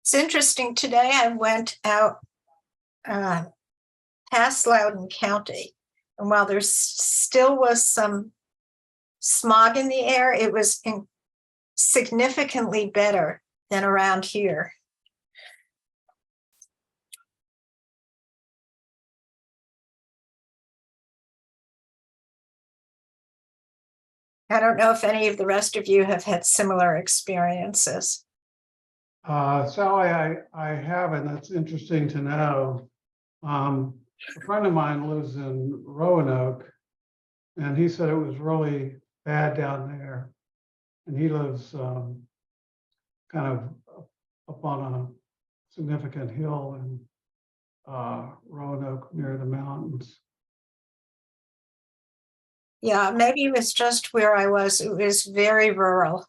It's interesting. Today I went out uh, past Loudoun County, and while there still was some smog in the air, it was significantly better than around here. I don't know if any of the rest of you have had similar experiences. Sally, I haven't. That's interesting to know. A friend of mine lives in Roanoke, and he said it was really bad down there. And he lives kind of up on a significant hill in Roanoke near the mountains. Yeah, maybe it was just where I was. It was very rural.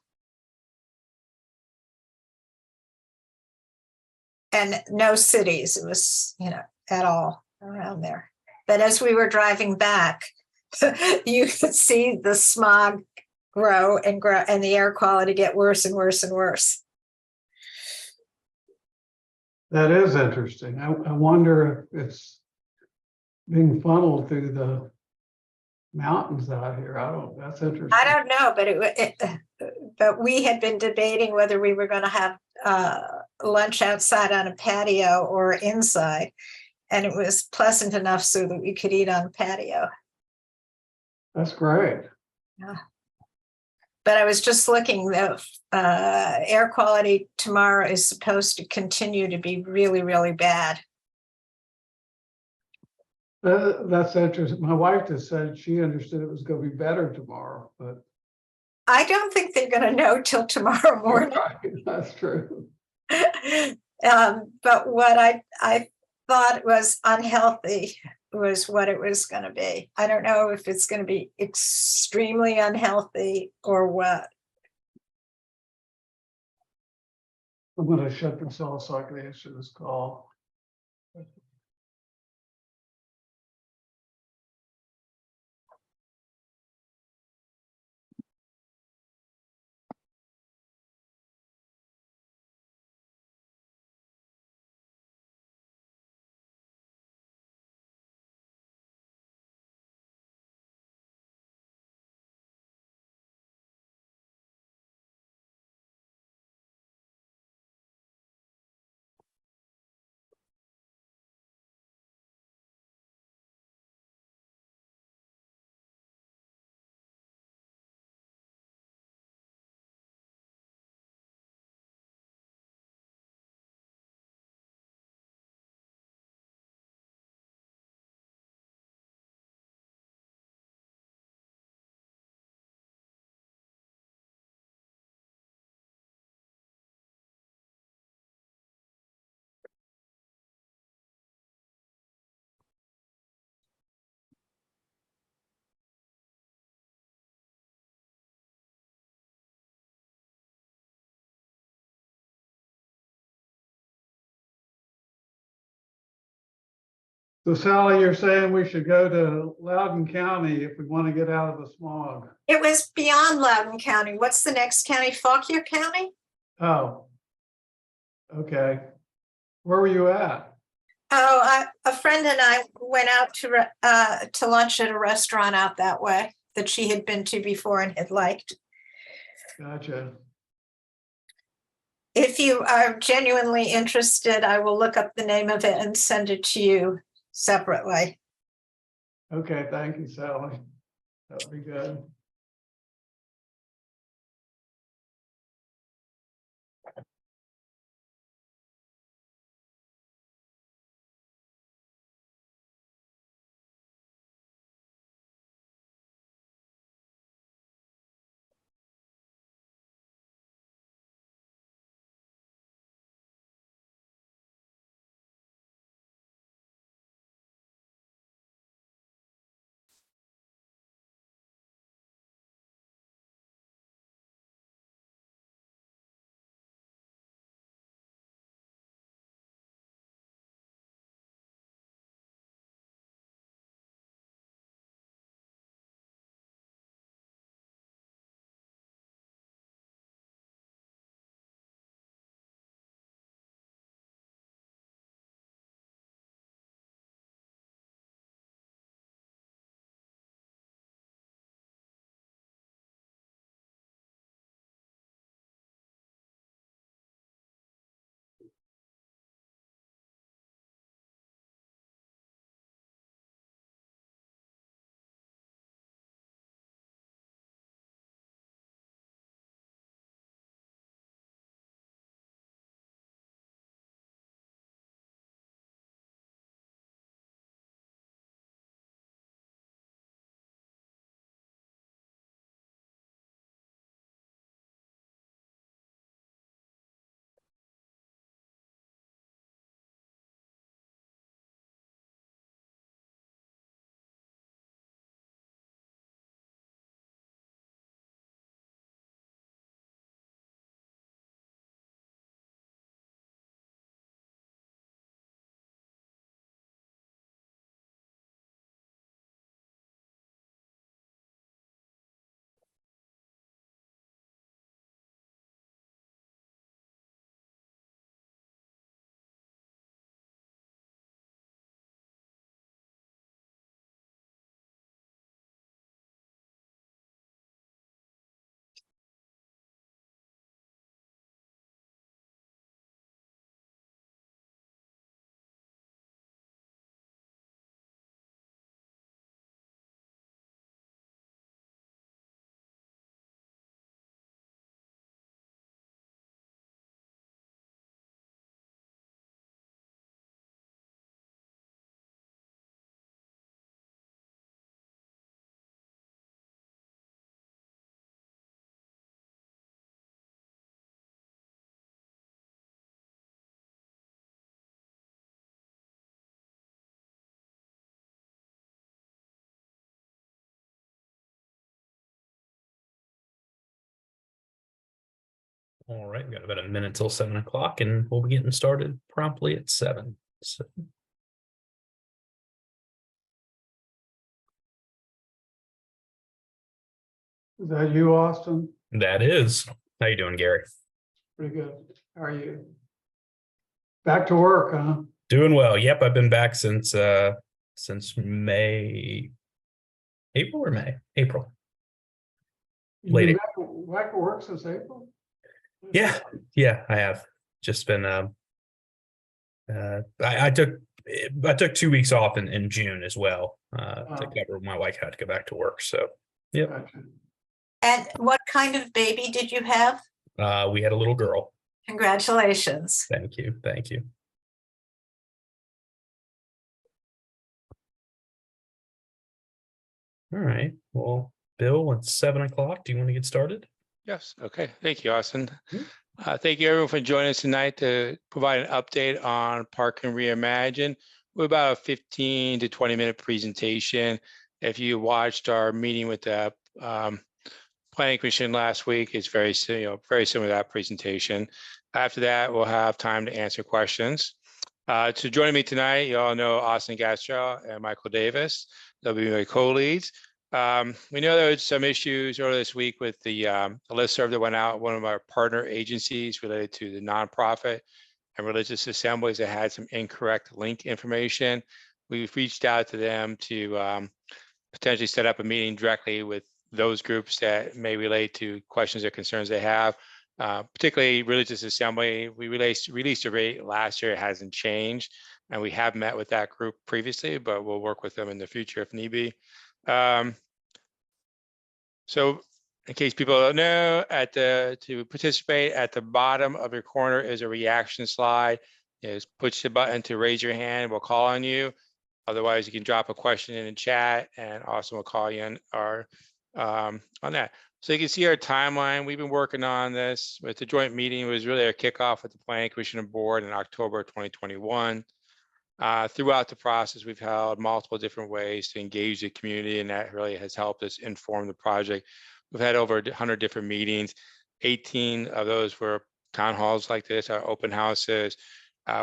And no cities. It was, at all around there. But as we were driving back, you could see the smog grow and the air quality get worse and worse and worse. That is interesting. I wonder if it's being funneled through the mountains out here. That's interesting. I don't know, but we had been debating whether we were going to have lunch outside on a patio or inside, and it was pleasant enough so that we could eat on a patio. That's great. Yeah. But I was just looking, the air quality tomorrow is supposed to continue to be really, really bad. That's interesting. My wife just said she understood it was going to be better tomorrow, but I don't think they're going to know till tomorrow morning. right, that's true. But what I thought was unhealthy was what it was going to be. I don't know if it's going to be extremely unhealthy or what. I'm going to shut this off so I can answer this call. So Sally, you're saying we should go to Loudoun County if we want to get out of the smog. It was beyond Loudoun County. What's the next county? Fauquier County? Oh, okay. Where were you at? Oh, a friend and I went out to lunch at a restaurant out that way that she had been to before and had liked. Gotcha. If you are genuinely interested, I will look up the name of it and send it to you separately. Okay, thank you, Sally. That would be good. All right, we got about a minute till 7 o'clock, and we'll be getting started promptly at 7. So, Is that you, Austin? that is. How you doing, Gary? Pretty good. How are you? Back to work, huh? Doing well. Yep, I've been back since May, April or May? April. You've been Late. back to work since April? Yeah, I have just been. I took 2 weeks off in June as well to Oh. cover. My wife had to go back to work, so yep. Gotcha. And what kind of baby did you have? We had a little girl. Congratulations. Thank you, thank you. All right. Well, Bill, it's 7 o'clock. Do you want to get started? Yes, okay. Thank you, Austin. Mhm. Thank you everyone for joining us tonight to provide an update on Park and Reimagine. We're about a 15 to 20-minute presentation. If you watched our meeting with the Planning Commission last week, it's very similar to that presentation. After that, we'll have time to answer questions. So joining me tonight, you all know Austin Gastrow and Michael Davis. They'll be my co-leads. We know there was some issues earlier this week with the listserv that went out, one of our partner agencies related to the nonprofit and religious assemblies that had some incorrect link information. We've reached out to them to potentially set up a meeting directly with those groups that may relate to questions or concerns they have. Particularly religious assembly. We released a rate last year. It hasn't changed, and we have met with that group previously, but we'll work with them in the future if need be. So in case people don't know, to participate at the bottom of your corner is a reaction slide. Just push the button to raise your hand. We'll call on you. Otherwise, you can drop a question in the chat, and Austin will call you on that. So you can see our timeline. We've been working on this with the joint meeting. It was really a kickoff with the Planning Commission and Board in October 2021. Throughout the process, we've held multiple different ways to engage the community, and that really has helped us inform the project. We've had over 100 different meetings. 18 of those were town halls like this, our open houses.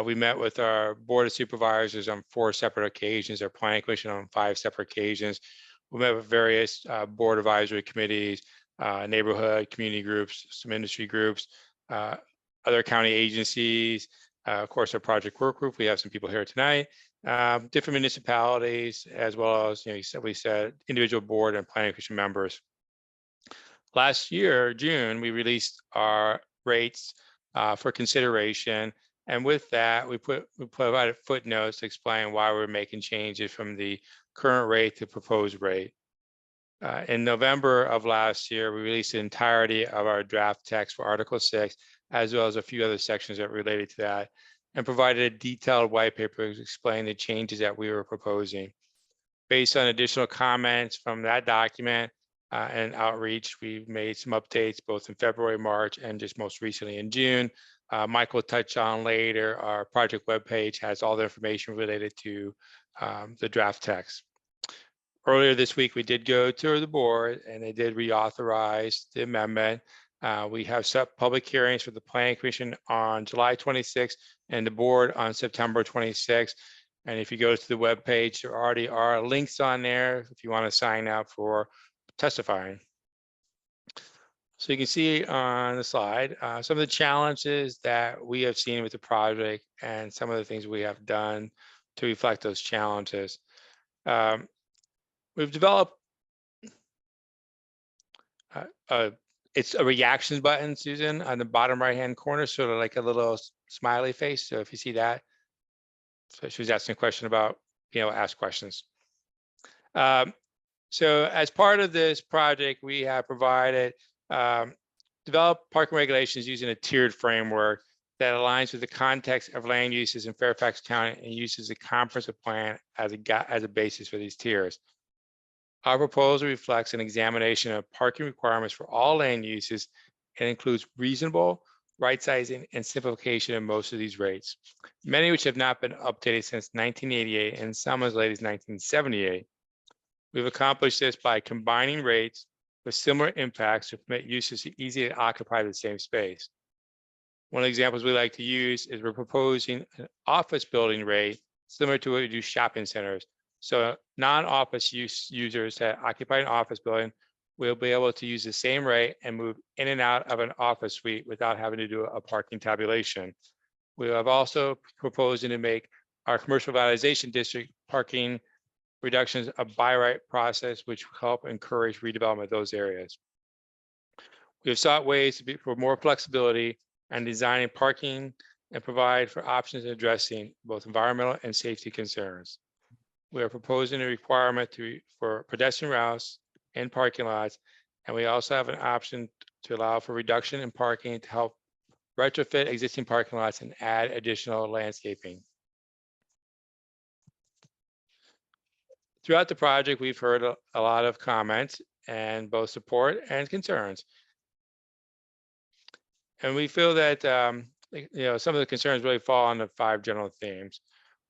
We met with our Board of Supervisors on 4 separate occasions, our Planning Commission on 5 separate occasions. We met with various board advisory committees, neighborhood, community groups, some industry groups, other county agencies, of course, our project work group. We have some people here tonight, different municipalities, as well as, we said individual board and planning commission members. Last year, June, we released our rates for consideration. And with that, we provided footnotes to explain why we're making changes from the current rate to proposed rate. In November of last year, we released the entirety of our draft text for Article 6, as well as a few other sections that related to that, and provided a detailed white paper explaining the changes that we were proposing. Based on additional comments from that document and outreach, we've made some updates both in February, March, and just most recently in June. Mike will touch on later. Our project webpage has all the information related to the draft text. Earlier this week, we did go to the board and they did reauthorize the amendment. We have set public hearings for the Planning Commission on July 26th and the board on September 26th. And if you go to the webpage, there already are links on there if you want to sign up for testifying. So you can see on the slide some of the challenges that we have seen with the project and some of the things we have done to reflect those challenges. We've developed it's a reactions button, Susan, on the bottom right-hand corner, sort of like a little smiley face. So if you see that, so she was asking a question about, ask questions. So as part of this project, we have provided, developed parking regulations using a tiered framework that aligns with the context of land uses in Fairfax County and uses a comprehensive plan as a basis for these tiers. Our proposal reflects an examination of parking requirements for all land uses and includes reasonable, right sizing, and simplification of most of these rates, many which have not been updated since 1988 and some as late as 1978. We've accomplished this by combining rates with similar impacts to permit uses to easily occupy the same space. One of the examples we like to use is we're proposing an office building rate similar to what we do shopping centers. So non-office users that occupy an office building will be able to use the same rate and move in and out of an office suite without having to do a parking tabulation. We have also proposing to make our commercial revitalization district parking reductions a by right process, which will help encourage redevelopment of those areas. We have sought ways for more flexibility and designing parking and provide for options addressing both environmental and safety concerns. We are proposing a requirement for pedestrian routes and parking lots, and we also have an option to allow for reduction in parking to help retrofit existing parking lots and add additional landscaping. Throughout the project, we've heard a lot of comments and both support and concerns. And we feel that some of the concerns really fall on the 5 general themes.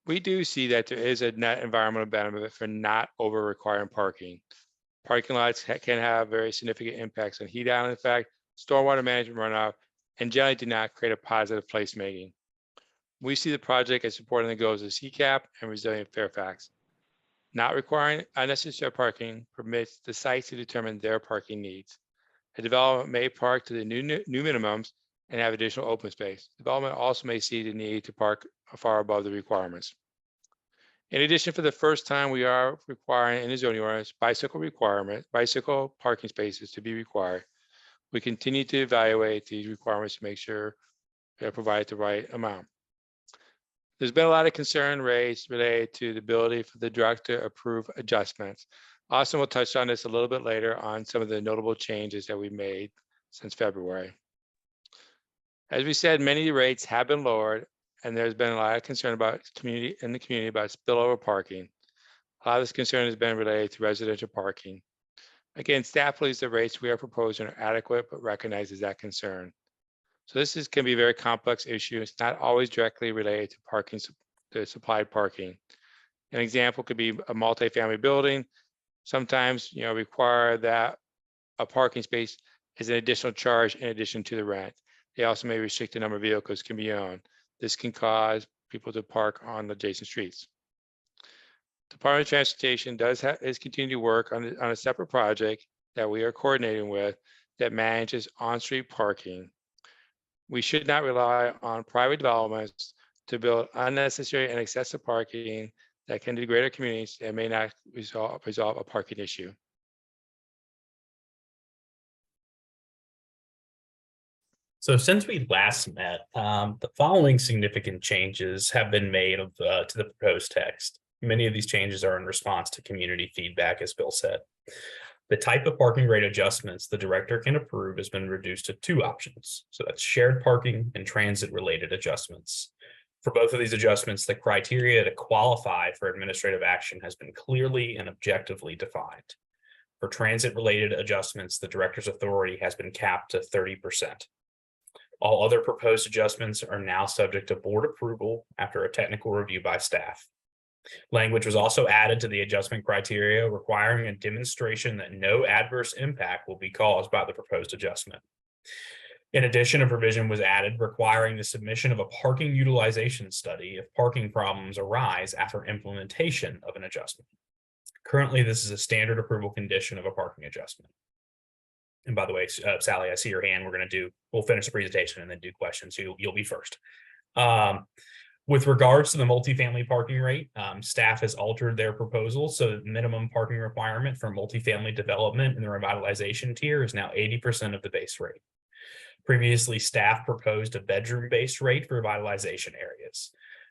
We do see that there is a net environmental benefit for not over requiring parking. Parking lots can have very significant impacts on heat island effect, stormwater management runoff, and generally do not create a positive placemaking. We see the project as supporting the goals of CCAP and Resilient Fairfax. Not requiring unnecessary parking permits the sites to determine their parking needs. A development may park to the new minimums and have additional open space. Development also may see the need to park far above the requirements. In addition, for the first time, we are requiring in the zoning ordinance bicycle parking spaces to be required. We continue to evaluate these requirements to make sure they provide the right amount. There's been a lot of concern raised related to the ability for the director to approve adjustments. Austin will touch on this a little bit later on some of the notable changes that we made since February. As we said, many rates have been lowered, and there's been a lot of concern about the community about spillover parking. A lot of this concern has been related to residential parking. Again, staff believes the rates we are proposing are adequate, but recognizes that concern. So this can be a very complex issue. It's not always directly related to parking, to supplied parking. An example could be a multifamily building. Sometimes, require that a parking space is an additional charge in addition to the rent. They also may restrict the number of vehicles can be owned. This can cause people to park on adjacent streets. Department of Transportation is continuing to work on a separate project that we are coordinating with that manages on-street parking. We should not rely on private developments to build unnecessary and excessive parking that can degrade our communities and may not resolve a parking issue. So since we last met, the following significant changes have been made to the proposed text. Many of these changes are in response to community feedback, as Bill said. The type of parking rate adjustments the director can approve has been reduced to 2 options. So that's shared parking and transit-related adjustments. For both of these adjustments, the criteria to qualify for administrative action has been clearly and objectively defined. For transit-related adjustments, the director's authority has been capped to 30%. All other proposed adjustments are now subject to board approval after a technical review by staff. Language was also added to the adjustment criteria requiring a demonstration that no adverse impact will be caused by the proposed adjustment. In addition, a provision was added requiring the submission of a parking utilization study if parking problems arise after implementation of an adjustment. Currently, this is a standard approval condition of a parking adjustment. And by the way, Sally, I see your hand. We'll finish the presentation and then do questions. So you'll be first. With regards to the multifamily parking rate, staff has altered their proposal. So the minimum parking requirement for multifamily development in the revitalization tier is now 80% of the base rate. Previously, staff proposed a bedroom-based rate for revitalization areas.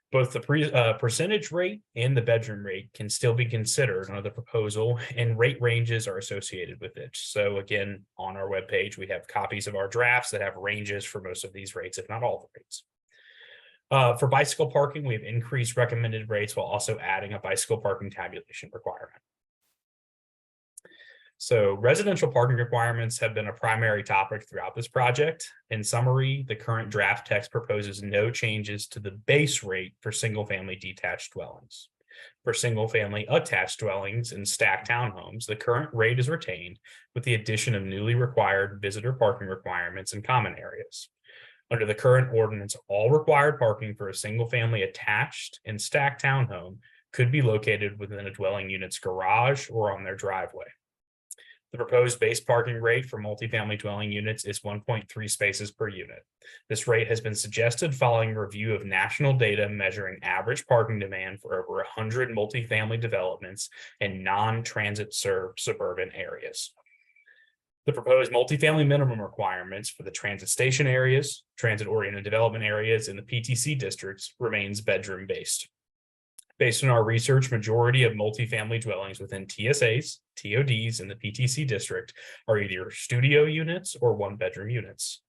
Both the percentage rate and the bedroom rate can still be considered under the proposal, and rate ranges are associated with it. So again, on our webpage, we have copies of our drafts that have ranges for most of these rates, if not all the rates. For bicycle parking, we have increased recommended rates while also adding a bicycle parking tabulation requirement. So residential parking requirements have been a primary topic throughout this project. In summary, the current draft text proposes no changes to the base rate for single-family detached dwellings. For single-family attached dwellings and stacked townhomes, the current rate is retained with the addition of newly required visitor parking requirements in common areas. Under the current ordinance, all required parking for a single-family attached and stacked townhome could be located within a dwelling unit's garage or on their driveway. The proposed base parking rate for multifamily dwelling units is 1.3 spaces per unit. This rate has been suggested following review of national data measuring average parking demand for over 100 multifamily developments in non-transit served suburban areas. The proposed multifamily minimum requirements for the transit station areas, transit-oriented development areas, and the PTC districts remains bedroom-based. Based on our research, majority of multifamily dwellings within TSAs, TODs, and the PTC district are either studio units or one-bedroom units.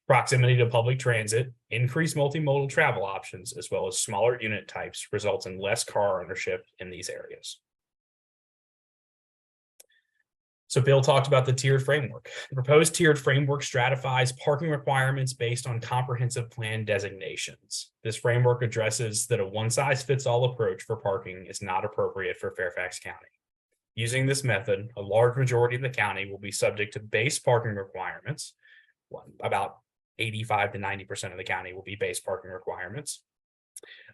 Proximity to public transit, increased multimodal travel options, as well as smaller unit types results in less car ownership in these areas. So Bill talked about the tiered framework. The proposed tiered framework stratifies parking requirements based on comprehensive plan designations. This framework addresses that a one-size-fits-all approach for parking is not appropriate for Fairfax County. Using this method, a large majority of the county will be subject to base parking requirements. About 85 to 90% of the county will be base parking requirements,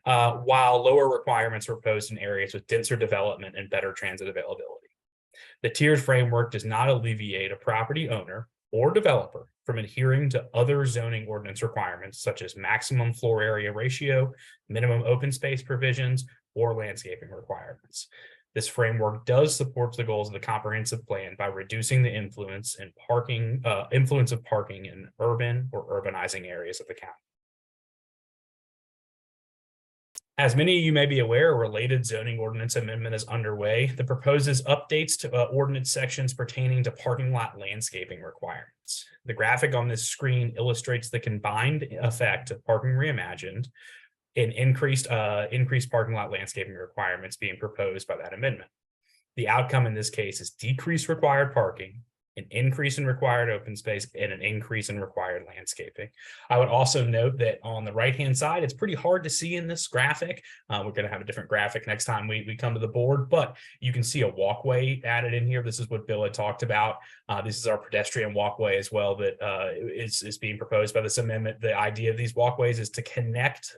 while lower requirements are proposed in areas with denser development and better transit availability. The tiered framework does not alleviate a property owner or developer from adhering to other zoning ordinance requirements, such as maximum floor area ratio, minimum open space provisions, or landscaping requirements. This framework does support the goals of the comprehensive plan by reducing the influence of parking in urban or urbanizing areas of the county. As many of you may be aware, a related zoning ordinance amendment is underway that proposes updates to ordinance sections pertaining to parking lot landscaping requirements. The graphic on this screen illustrates the combined effect of parking reimagined and increased parking lot landscaping requirements being proposed by that amendment. The outcome in this case is decreased required parking, an increase in required open space, and an increase in required landscaping. I would also note that on the right-hand side, it's pretty hard to see in this graphic. We're going to have a different graphic next time we come to the board, but you can see a walkway added in here. This is what Bill had talked about. This is our pedestrian walkway as well that is being proposed by this amendment. The idea of these walkways is to connect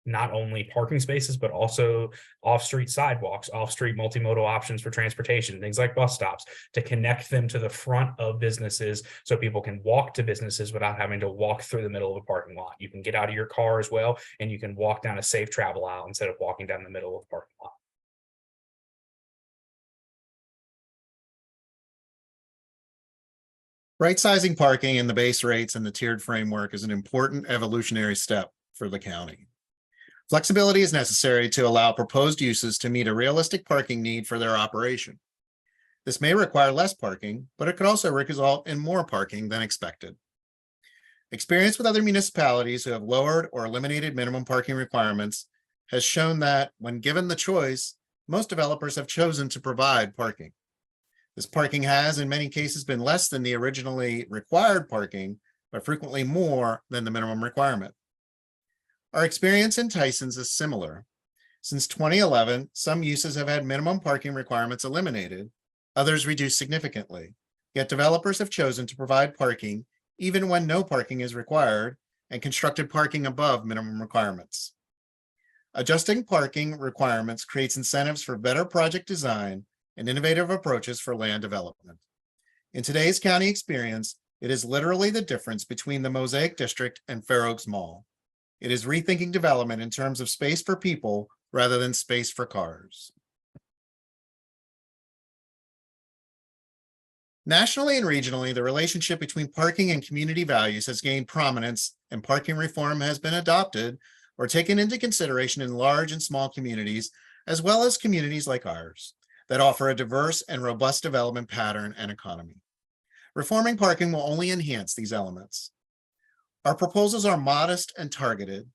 not only parking spaces, but also off-street sidewalks, off-street multimodal options for transportation, things like bus stops, to connect them to the front of businesses so people can walk to businesses without having to walk through the middle of a parking lot. You can get out of your car as well, and you can walk down a safe travel aisle instead of walking down the middle of the parking lot. Right-sizing parking and the base rates and the tiered framework is an important evolutionary step for the county. Flexibility is necessary to allow proposed uses to meet a realistic parking need for their operation. This may require less parking, but it could also result in more parking than expected. Experience with other municipalities who have lowered or eliminated minimum parking requirements has shown that when given the choice, most developers have chosen to provide parking. This parking has, in many cases, been less than the originally required parking, but frequently more than the minimum requirement. Our experience in Tyson's is similar. Since 2011, some uses have had minimum parking requirements eliminated, others reduced significantly, yet developers have chosen to provide parking even when no parking is required and constructed parking above minimum requirements. Adjusting parking requirements creates incentives for better project design and innovative approaches for land development. In today's county experience, it is literally the difference between the Mosaic District and Fair Oaks Mall. It is rethinking development in terms of space for people rather than space for cars. Nationally and regionally, the relationship between parking and community values has gained prominence, and parking reform has been adopted or taken into consideration in large and small communities, as well as communities like ours, that offer a diverse and robust development pattern and economy. Reforming parking will only enhance these elements. Our proposals are modest and targeted.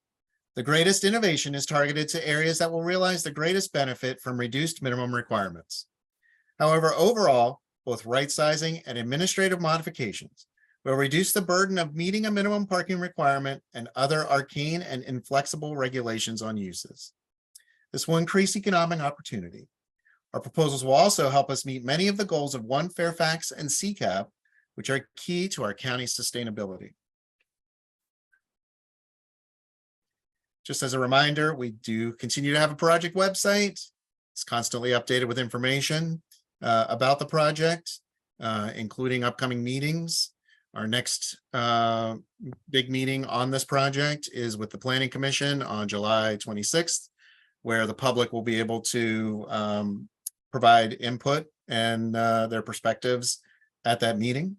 The greatest innovation is targeted to areas that will realize the greatest benefit from reduced minimum requirements. However, overall, both right-sizing and administrative modifications will reduce the burden of meeting a minimum parking requirement and other arcane and inflexible regulations on uses. This will increase economic opportunity. Our proposals will also help us meet many of the goals of One Fairfax and CCAP, which are key to our county's sustainability. just as a reminder, we do continue to have a project website. It's constantly updated with information about the project, including upcoming meetings. Our next big meeting on this project is with the Planning Commission on July 26th, where the public will be able to provide input and their perspectives at that meeting.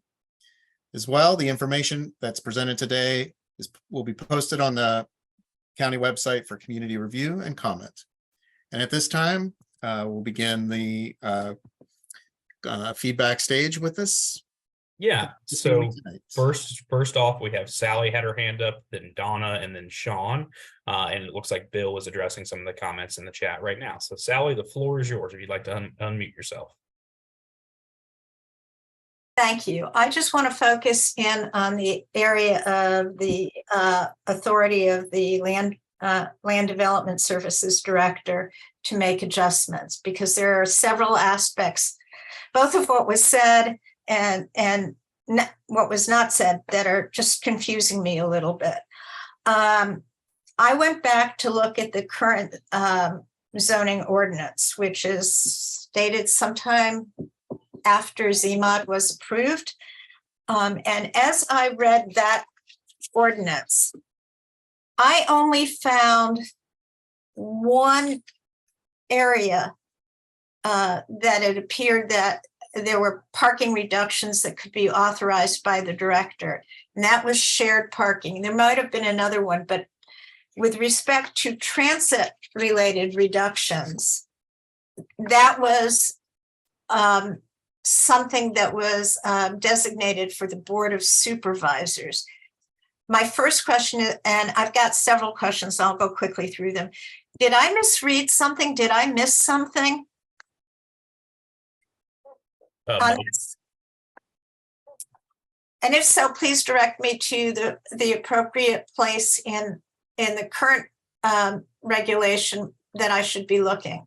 As well, the information that's presented today will be posted on the county website for community review and comment. And at this time, we'll begin the feedback stage with this. Yeah, this so meeting tonight. first off, we have Sally had her hand up, then Donna, and then Sean. And it looks like Bill is addressing some of the comments in the chat right now. So Sally, the floor is yours if you'd like to unmute yourself. Thank you. I just want to focus in on the area of the authority of the Land Development Services Director to make adjustments, because there are several aspects, both of what was said and what was not said, that are just confusing me a little bit. I went back to look at the current zoning ordinance, which is dated sometime after ZMOD was approved. And as I read that ordinance, I only found one area that it appeared that there were parking reductions that could be authorized by the director, and that was shared parking. There might have been another one, but with respect to transit-related reductions, that was something that was designated for the Board of Supervisors. My first question is, and I've got several questions, I'll go quickly through them. Did I misread something? Did I miss something? Mike. And if so, please direct me to the appropriate place in the current regulation that I should be looking.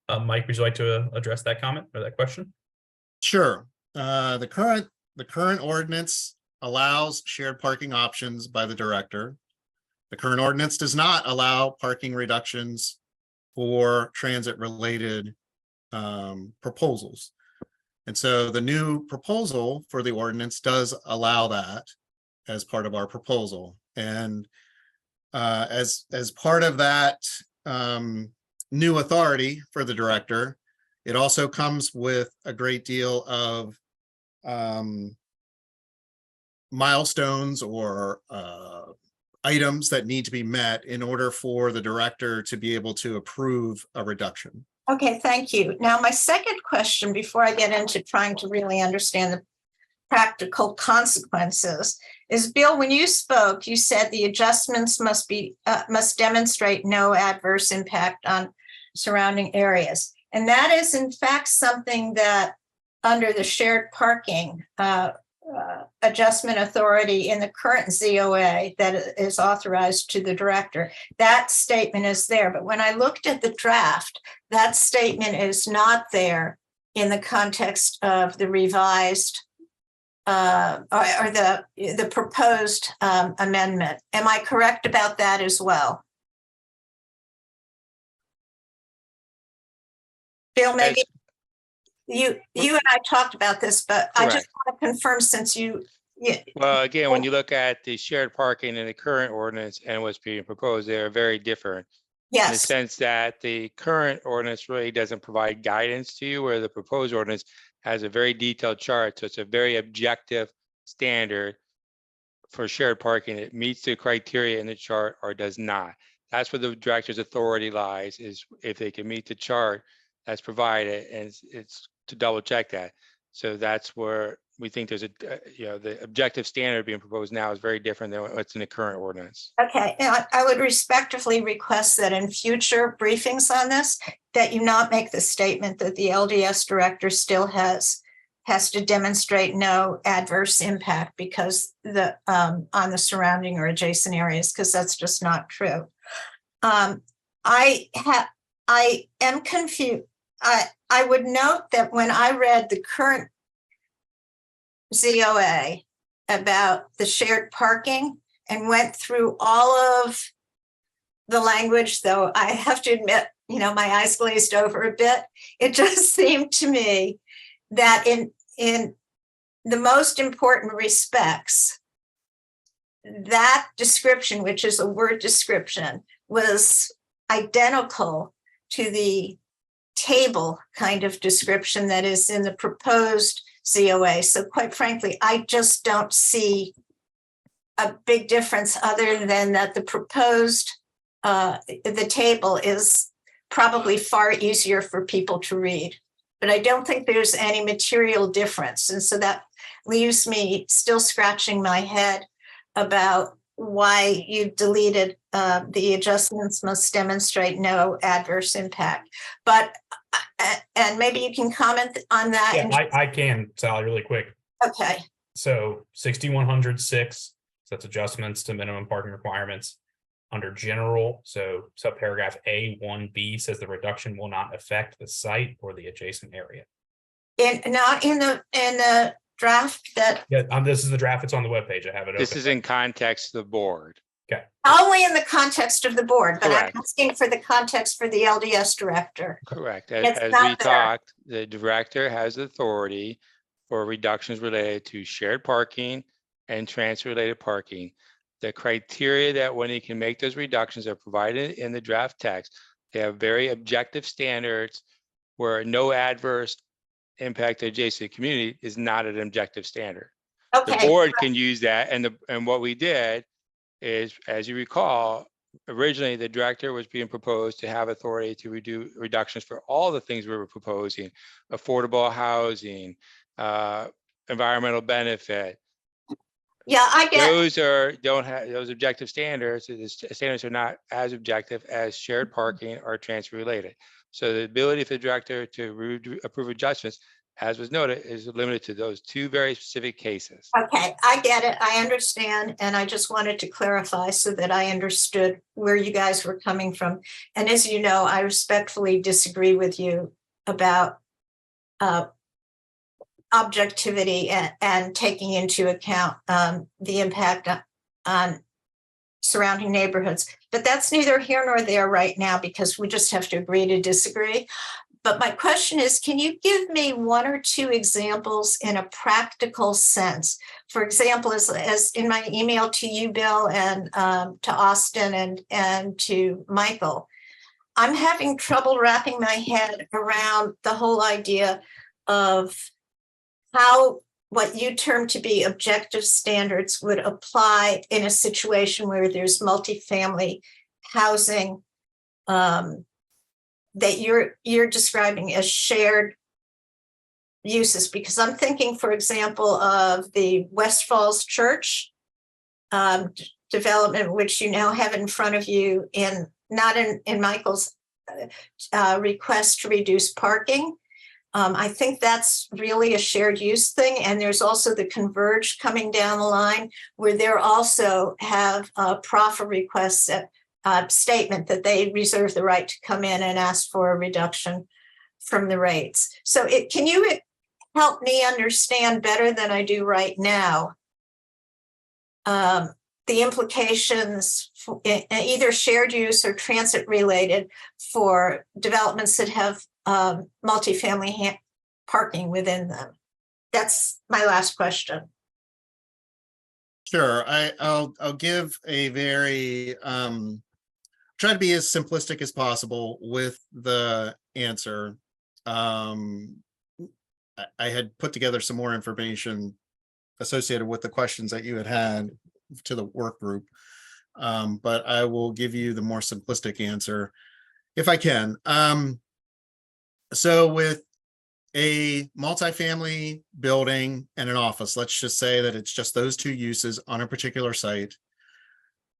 Mike, would you like to address that comment or that question? Sure. The current ordinance allows shared parking options by the director. The current ordinance does not allow parking reductions for transit-related proposals. And so the new proposal for the ordinance does allow that as part of our proposal. And as part of that new authority for the director, it also comes with a great deal of milestones or items that need to be met in order for the director to be able to approve a reduction. Okay, thank you. Now, my second question, before I get into trying to really understand the practical consequences, is Bill, when you spoke, you said the adjustments must demonstrate no adverse impact on surrounding areas. And that is in fact something that under the shared parking adjustment authority in the current ZOA that is authorized to the director, that statement is there. But when I looked at the draft, that statement is not there in the context of the revised or the proposed amendment. Am I correct about that as well? Bill, maybe you and I talked about this, but I just want to confirm, since you. Well, again, when you look at the shared parking in the current ordinance and what's being proposed, they are very different. In the Yes, sense that the current ordinance really doesn't provide guidance to you, where the proposed ordinance has a very detailed chart. So it's a very objective standard for shared parking. It meets the criteria in the chart or does not. That's where the director's authority lies, is if they can meet the chart that's provided, and it's to double check that. So that's where we think there's the objective standard being proposed now is very different than what's in the current ordinance. okay. And I would respectfully request that in future briefings on this, that you not make the statement that the LDS director still has to demonstrate no adverse impact because on the surrounding or adjacent areas, because that's just not true. I am confused. I would note that when I read the current ZOA about the shared parking and went through all of the language, though I have to admit, my eyes glazed over a bit. It just seemed to me that in the most important respects, that description, which is a word description, was identical to the table kind of description that is in the proposed COA. So quite frankly, I just don't see a big difference other than that the proposed, the table is probably far easier for people to read. But I don't think there's any material difference. And so that leaves me still scratching my head about why you deleted the adjustments must demonstrate no adverse impact. But, and maybe you can comment on that. Yeah, I can, Sally, really quick. Okay. So 6106, so that's adjustments to minimum parking requirements. Under general, so subparagraph A1B says the reduction will not affect the site or the adjacent area. Not in the draft that. Yeah, this is the draft. It's on the webpage. I have it. This open. is in context of the board. Okay. Only in the context of the board, but Correct. I'm asking for the context for the LDS director. Correct. It's As not we there. talked, the director has authority for reductions related to shared parking and transfer-related parking. The criteria that when he can make those reductions are provided in the draft text. They have very objective standards where no adverse impact to adjacent community is not an objective standard. The Okay, board can use that, and what we did is, as you recall, originally the director was being proposed to have authority to redo reductions for all the things we were proposing: affordable housing, environmental benefit. yeah, I get, Those don't have those objective standards. The standards are not as objective as shared parking or transfer related. So the ability for the director to approve adjustments, as was noted, is limited to those two very specific cases. okay, I get it. I understand. And I just wanted to clarify so that I understood where you guys were coming from. And as you know, I respectfully disagree with you about objectivity and taking into account the impact on surrounding neighborhoods. But that's neither here nor there right now, because we just have to agree to disagree. But my question is, can you give me one or two examples in a practical sense? For example, as in my email to you, Bill, and to Austin and to Michael, I'm having trouble wrapping my head around the whole idea of how what you term to be objective standards would apply in a situation where there's multifamily housing that you're describing as shared uses. Because I'm thinking, for example, of the West Falls Church development, which you now have in front of you, not in Michael's request to reduce parking. I think that's really a shared use thing. And there's also the Converge coming down the line, where they also have a proffer request statement that they reserve the right to come in and ask for a reduction from the rates. So can you help me understand better than I do right now the implications for either shared use or transit related for developments that have multifamily parking within them? That's my last question. Sure, I'll give a very try to be as simplistic as possible with the answer. I had put together some more information associated with the questions that you had to the work group, but I will give you the more simplistic answer if I can. So with a multifamily building and an office, let's just say that it's just those two uses on a particular site.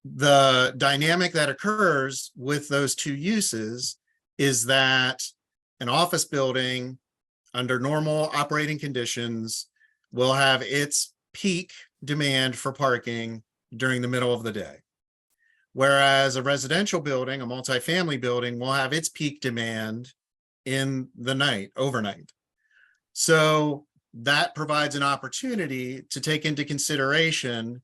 The dynamic that occurs with those two uses is that an office building under normal operating conditions will have its peak demand for parking during the middle of the day. Whereas a residential building, a multifamily building, will have its peak demand in the night, overnight. So that provides an opportunity to take into consideration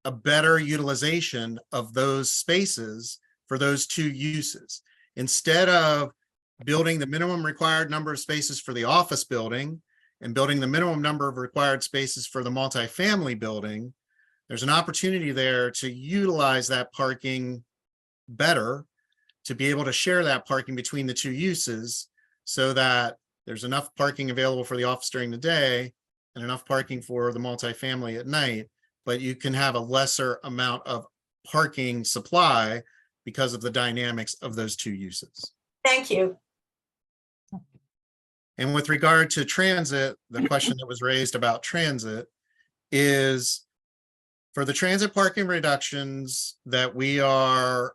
a better utilization of those spaces for those two uses. Instead of building the minimum required number of spaces for the office building and building the minimum number of required spaces for the multifamily building, there's an opportunity there to utilize that parking better, to be able to share that parking between the two uses so that there's enough parking available for the office during the day and enough parking for the multifamily at night, but you can have a lesser amount of parking supply because of the dynamics of those two uses. Thank you. And with regard to transit, the question that was raised about transit is for the transit parking reductions that we are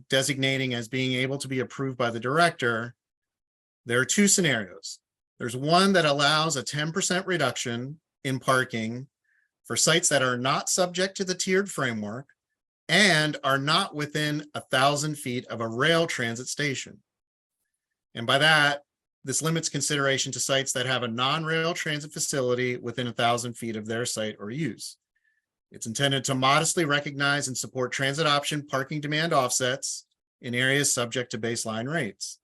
designating as being able to be approved by the director, there are two scenarios. There's one that allows a 10% reduction in parking for sites that are not subject to the tiered framework and are not within 1,000 feet of a rail transit station. And by that, this limits consideration to sites that have a non-rail transit facility within 1,000 feet of their site or use. It's intended to modestly recognize and support transit option parking demand offsets in areas subject to baseline rates.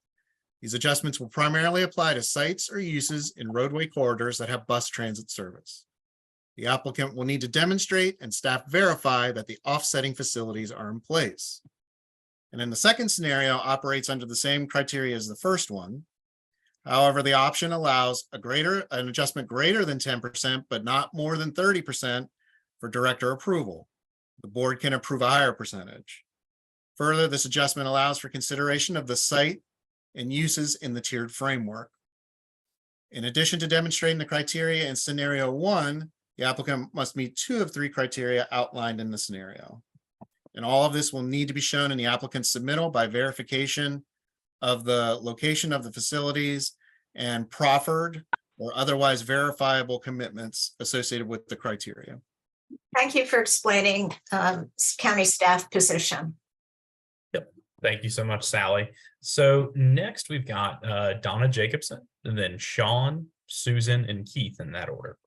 These adjustments will primarily apply to sites or uses in roadway corridors that have bus transit service. The applicant will need to demonstrate and staff verify that the offsetting facilities are in place. And then the second scenario operates under the same criteria as the first one. However, the option allows an adjustment greater than 10%, but not more than 30% for director approval. The board can approve a higher percentage. Further, this adjustment allows for consideration of the site and uses in the tiered framework. In addition to demonstrating the criteria in scenario one, the applicant must meet 2 of 3 criteria outlined in the scenario. And all of this will need to be shown in the applicant's submittal by verification of the location of the facilities and proffered or otherwise verifiable commitments associated with the criteria. Thank you for explaining county staff position. Thank you so much, Sally. So next we've got Donna Jacobson, and then Sean, Susan, and Keith in that order.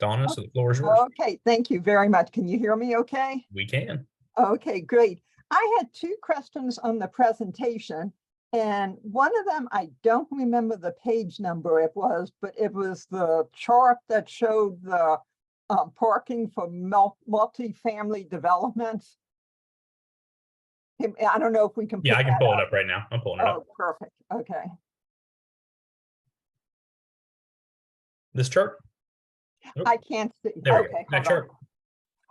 Donna, so the floor is yours. Okay, thank you very much. Can you hear me okay? We can. Okay, great. I had 2 questions on the presentation, and one of them, I don't remember the page number it was, but it was the chart that showed the parking for multi-family developments. I don't know if we can. Yeah, I can that pull it up right now. I'm pulling it up. Oh, perfect. Okay. This chart? Nope. I can't see. There we go. Okay. That hold on. chart.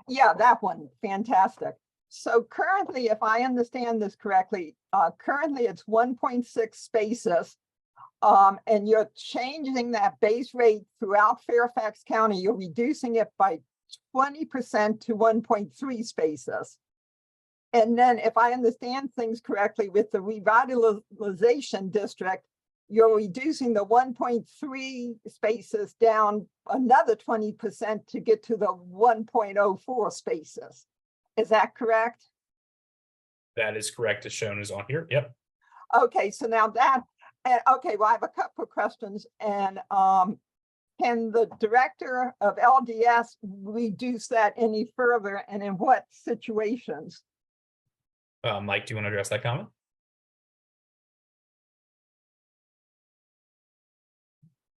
Yeah, that one. Fantastic. So currently, if I understand this correctly, currently it's 1.6 spaces. And you're changing that base rate throughout Fairfax County. You're reducing it by 20% to 1.3 spaces. And then if I understand things correctly, with the revitalization district, you're reducing the 1.3 spaces down another 20% to get to the 1.04 spaces. Is that correct? That is correct, as shown as on here. Yep. Okay, so now that, okay, well, I have a couple of questions. And can the director of LDS reduce that any further, and in what situations? Mike, do you want to address that comment?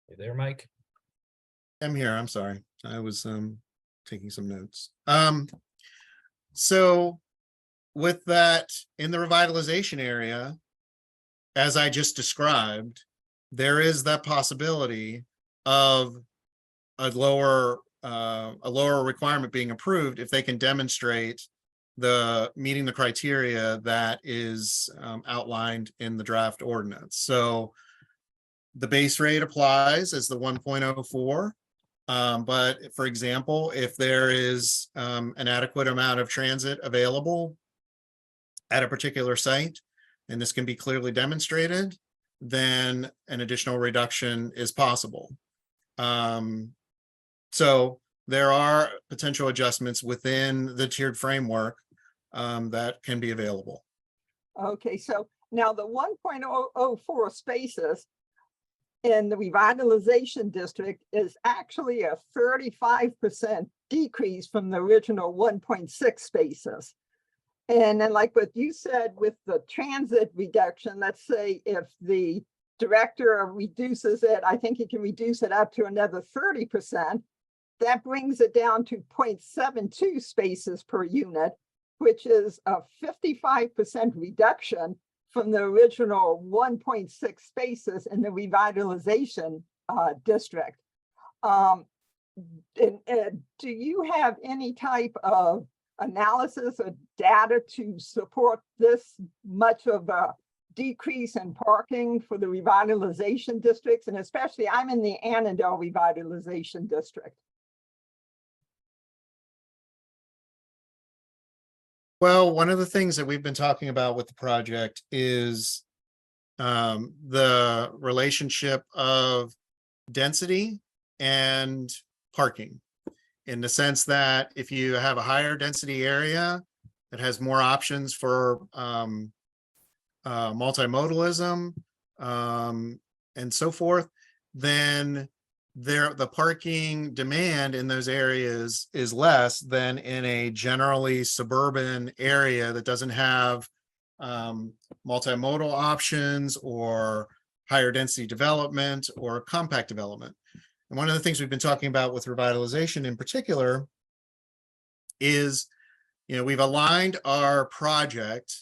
You there, Mike? I'm here. I'm sorry. I was taking some notes. So with that, in the revitalization area, as I just described, there is that possibility of a lower requirement being approved if they can demonstrate meeting the criteria that is outlined in the draft ordinance. So the base rate applies as the 1.04. But for example, if there is an adequate amount of transit available at a particular site, and this can be clearly demonstrated, then an additional reduction is possible. So there are potential adjustments within the tiered framework that can be available. Okay, so now the 1.04 spaces, in the revitalization district is actually a 35% decrease from the original 1.6 spaces. And then like what you said with the transit reduction, let's say if the director reduces it, I think he can reduce it up to another 30%. That brings it down to 0.72 spaces per unit, which is a 55% reduction from the original 1.6 spaces in the revitalization district. Do you have any type of analysis or data to support this much of a decrease in parking for the revitalization districts? And especially, I'm in the Annandale revitalization district. Well, one of the things that we've been talking about with the project is the relationship of density and parking, in the sense that if you have a higher density area that has more options for multimodalism and so forth, then the parking demand in those areas is less than in a generally suburban area that doesn't have multimodal options or higher density development or compact development. And one of the things we've been talking about with revitalization in particular is, we've aligned our project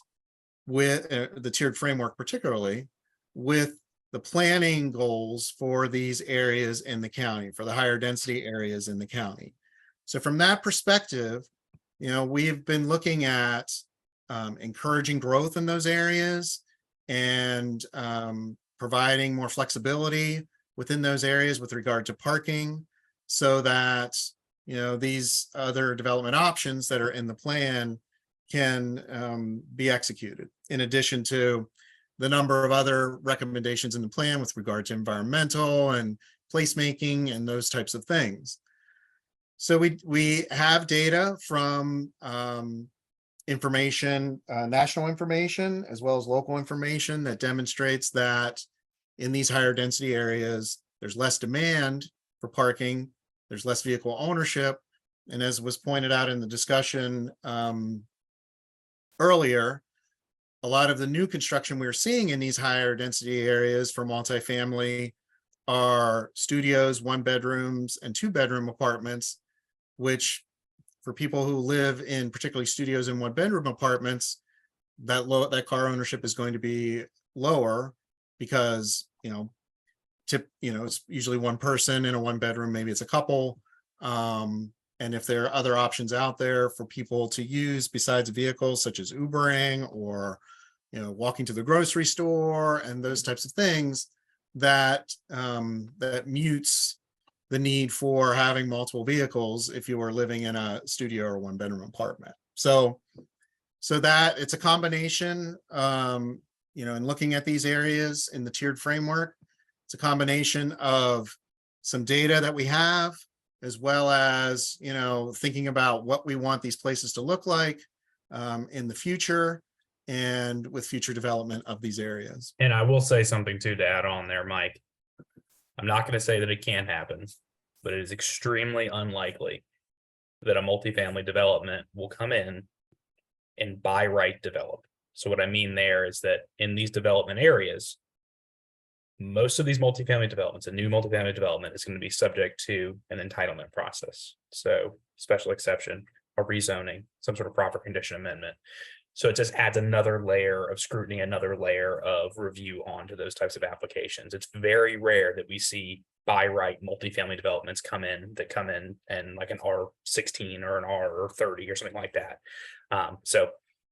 with the tiered framework, particularly with the planning goals for these areas in the county, for the higher density areas in the county. So from that perspective, we've been looking at encouraging growth in those areas and providing more flexibility within those areas with regard to parking, so that these other development options that are in the plan can be executed, in addition to the number of other recommendations in the plan with regard to environmental and placemaking and those types of things. So we have data from information, national information, as well as local information that demonstrates that in these higher density areas, there's less demand for parking, there's less vehicle ownership. And as was pointed out in the discussion earlier, a lot of the new construction we're seeing in these higher density areas for multifamily are studios, 1-bedrooms, and 2-bedroom apartments, which for people who live in particularly studios and 1-bedroom apartments, that car ownership is going to be lower because, it's usually one person in a 1-bedroom, maybe it's a couple. And if there are other options out there for people to use besides vehicles, such as Ubering or, walking to the grocery store and those types of things, that mutes the need for having multiple vehicles if you are living in a studio or 1-bedroom apartment. So that it's a combination, in looking at these areas in the tiered framework, it's a combination of some data that we have, as well as, thinking about what we want these places to look like in the future and with future development of these areas. And I will say something too to add on there, Mike. I'm not going to say that it can't happen, but it is extremely unlikely that a multifamily development will come in and by right develop. So what I mean there is that in these development areas, most of these multifamily developments, a new multifamily development is going to be subject to an entitlement process. So special exception, a rezoning, some sort of proper condition amendment. So it just adds another layer of scrutiny, another layer of review onto those types of applications. It's very rare that we see by right multifamily developments come in and like an R16 or an R30 or something like that. So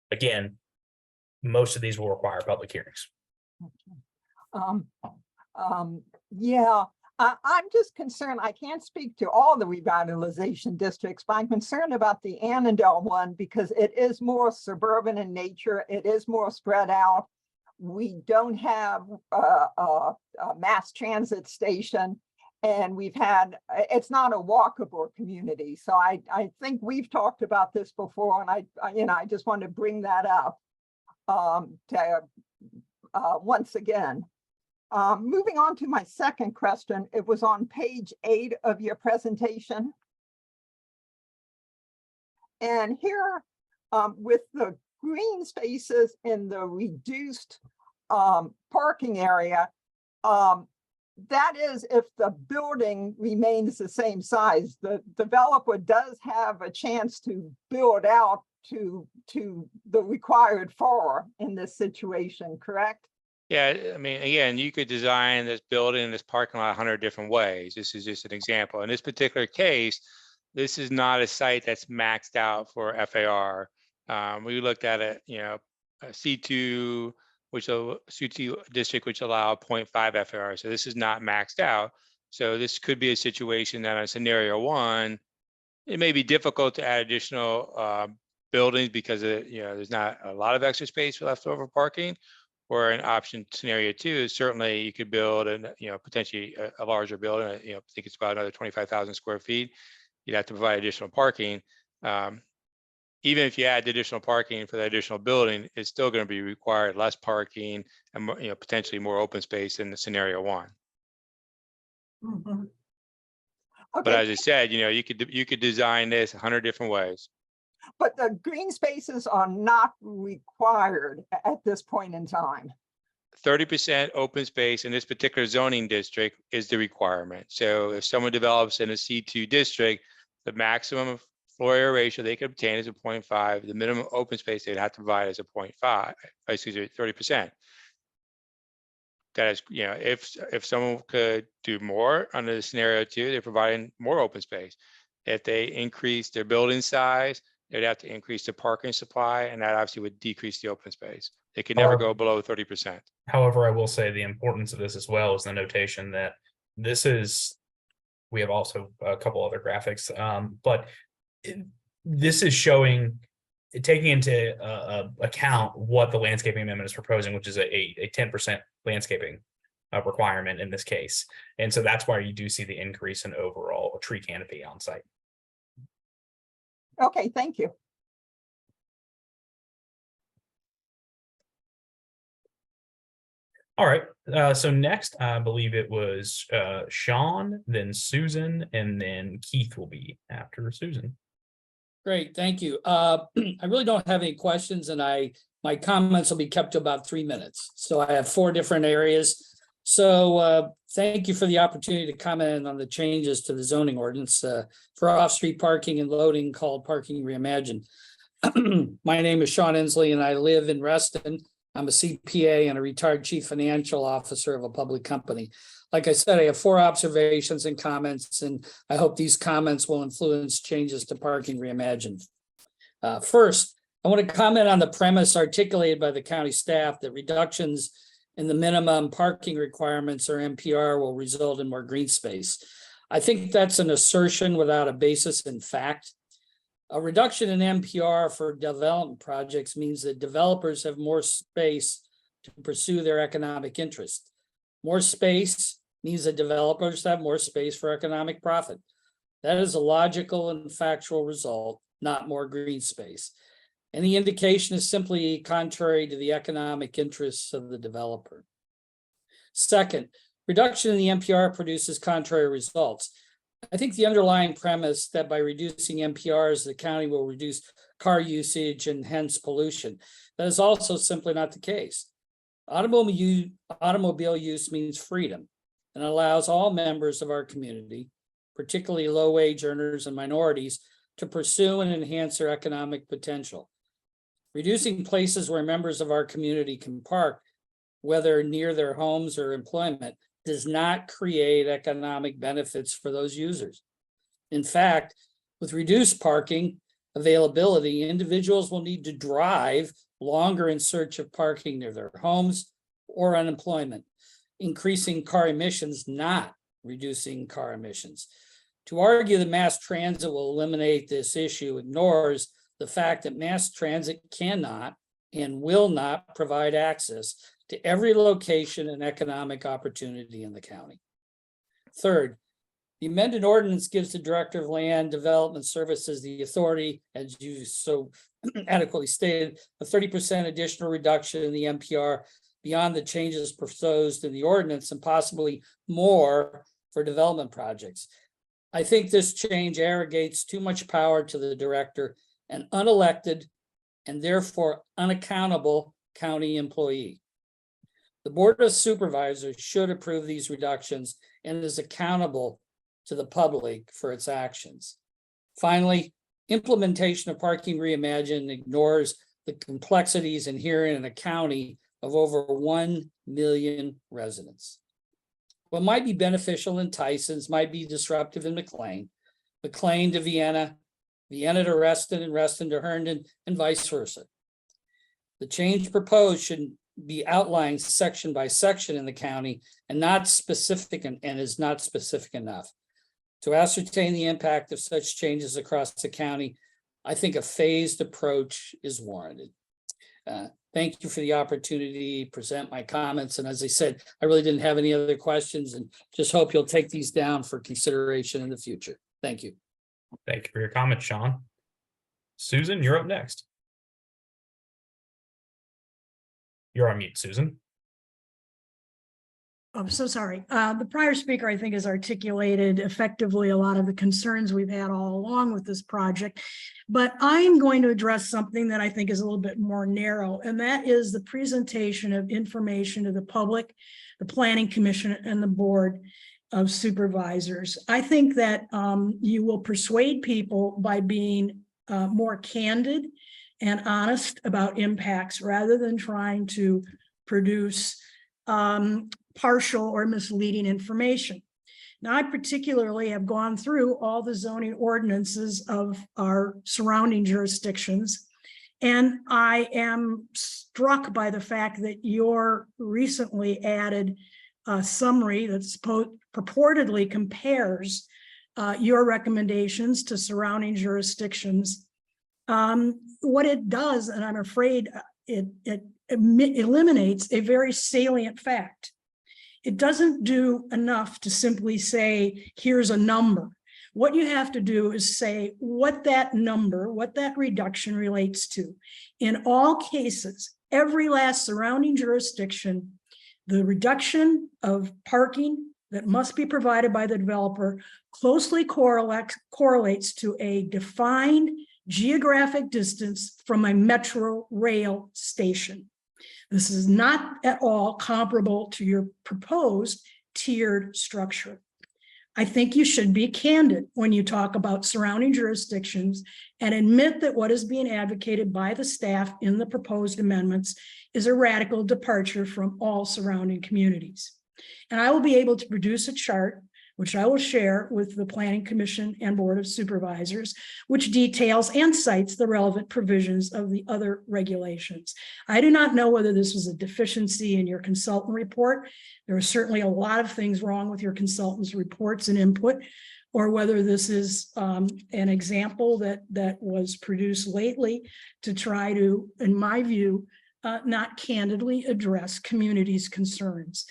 again, most of these will require public hearings. Yeah, I'm just concerned. I can't speak to all the revitalization districts, but I'm concerned about the Annandale one because it is more suburban in nature. It is more spread out. We don't have a mass transit station, and it's not a walkable community. So I think we've talked about this before, and I just want to bring that up once again. Moving on to my second question, it was on page 8 of your presentation. And here, with the green spaces in the reduced parking area, that is if the building remains the same size. The developer does have a chance to build out to the required floor in this situation, correct? Yeah, I mean, again, you could design this building, this parking lot 100 different ways. This is just an example. In this particular case, this is not a site that's maxed out for FAR. We looked at it, you know, a C2, C2 district, which allow 0.5 FAR. So this is not maxed out. So this could be a situation that on scenario 1, it may be difficult to add additional buildings because there's not a lot of extra space for leftover parking. Or an option scenario 2 is certainly you could build potentially a larger building. I think it's about another 25,000 square feet. You'd have to provide additional parking. Even if you add the additional parking for the additional building, it's still going to be required less parking and potentially more open space in the scenario 1. Mhm. But as I said, you could design this 100 different ways. But the green spaces are not required at this point in time. 30% open space in this particular zoning district is the requirement. So if someone develops in a C2 district, the maximum floor area ratio they could obtain is a 0.5. The minimum open space they'd have to provide is a 0.5, 30%. That is, if someone could do more under the scenario 2, they're providing more open space. If they increase their building size, they'd have to increase the parking supply, and that obviously would decrease the open space. They could never go below 30%. However, I will say the importance of this as well is the notation that we have also a couple other graphics, but this is showing, taking into account what the landscaping amendment is proposing, which is a 10% landscaping requirement in this case. And so that's why you do see the increase in overall tree canopy on site. Okay, thank you. All right, so next, I believe it was Sean, then Susan, and then Keith will be after Susan. Great, thank you. I really don't have any questions, and my comments will be kept to about 3 minutes. So I have 4 different areas. So thank you for the opportunity to comment on the changes to the zoning ordinance for off-street parking and loading called Parking Reimagined. My name is Sean Inslee, and I live in Reston. I'm a CPA and a retired chief financial officer of a public company. Like I said, I have 4 observations and comments, and I hope these comments will influence changes to Parking Reimagined. First, I want to comment on the premise articulated by the county staff that reductions in the minimum parking requirements or MPR will result in more green space. I think that's an assertion without a basis in fact. A reduction in MPR for development projects means that developers have more space to pursue their economic interest. More space means that developers have more space for economic profit. That is a logical and factual result, not more green space. And the indication is simply contrary to the economic interests of the developer. Second, reduction in the MPR produces contrary results. I think the underlying premise that by reducing MPRs, the county will reduce car usage and hence pollution. That is also simply not the case. Automobile use means freedom and allows all members of our community, particularly low-wage earners and minorities, to pursue and enhance their economic potential. Reducing places where members of our community can park, whether near their homes or employment, does not create economic benefits for those users. In fact, with reduced parking availability, individuals will need to drive longer in search of parking near their homes or unemployment, increasing car emissions, not reducing car emissions. To argue that mass transit will eliminate this issue ignores the fact that mass transit cannot and will not provide access to every location and economic opportunity in the county. Third, the amended ordinance gives the Director of Land Development Services the authority, as you so adequately stated, a 30% additional reduction in the MPR beyond the changes proposed in the ordinance and possibly more for development projects. I think this change arrogates too much power to the director, an unelected and therefore unaccountable county employee. The Board of Supervisors should approve these reductions and is accountable to the public for its actions. Finally, implementation of Parking Reimagined ignores the complexities inherent in a county of over 1 million residents. What might be beneficial in Tyson's might be disruptive in McLean, McLean to Vienna, Vienna to Reston, and Reston to Herndon, and vice versa. The change proposed should be outlined section by section in the county and not specific and is not specific enough. To ascertain the impact of such changes across the county, I think a phased approach is warranted. Thank you for the opportunity to present my comments. And as I said, I really didn't have any other questions and just hope you'll take these down for consideration in the future. Thank you. Thank you for your comments, Sean. Susan, you're up next. You're on mute, Susan. I'm so sorry. The prior speaker, I think, has articulated effectively a lot of the concerns we've had all along with this project. But I'm going to address something that I think is a little bit more narrow, and that is the presentation of information to the public, the Planning Commission, and the Board of Supervisors. I think that you will persuade people by being more candid and honest about impacts rather than trying to produce partial or misleading information. Now, I particularly have gone through all the zoning ordinances of our surrounding jurisdictions, and I am struck by the fact that your recently added summary that purportedly compares your recommendations to surrounding jurisdictions. What it does, and I'm afraid it eliminates a very salient fact. It doesn't do enough to simply say, here's a number. What you have to do is say what that number, what that reduction relates to. In all cases, every last surrounding jurisdiction, the reduction of parking that must be provided by the developer closely correlates to a defined geographic distance from a metro rail station. This is not at all comparable to your proposed tiered structure. I think you should be candid when you talk about surrounding jurisdictions and admit that what is being advocated by the staff in the proposed amendments is a radical departure from all surrounding communities. And I will be able to produce a chart, which I will share with the Planning Commission and Board of Supervisors, which details and cites the relevant provisions of the other regulations. I do not know whether this was a deficiency in your consultant report. There are certainly a lot of things wrong with your consultant's reports and input, or whether this is an example that was produced lately to try to, in my view, not candidly address communities' concerns.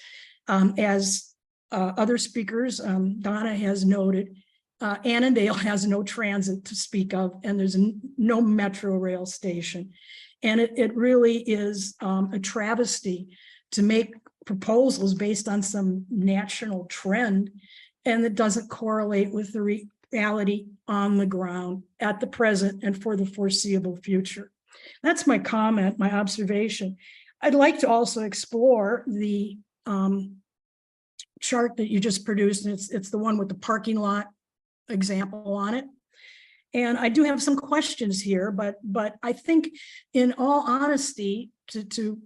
As other speakers, Donna has noted, Annandale has no transit to speak of, and there's no metro rail station. And it really is a travesty to make proposals based on some national trend, and it doesn't correlate with the reality on the ground at the present and for the foreseeable future. That's my comment, my observation. I'd like to also explore the chart that you just produced, and it's the one with the parking lot example on it. And I do have some questions here, but I think in all honesty, to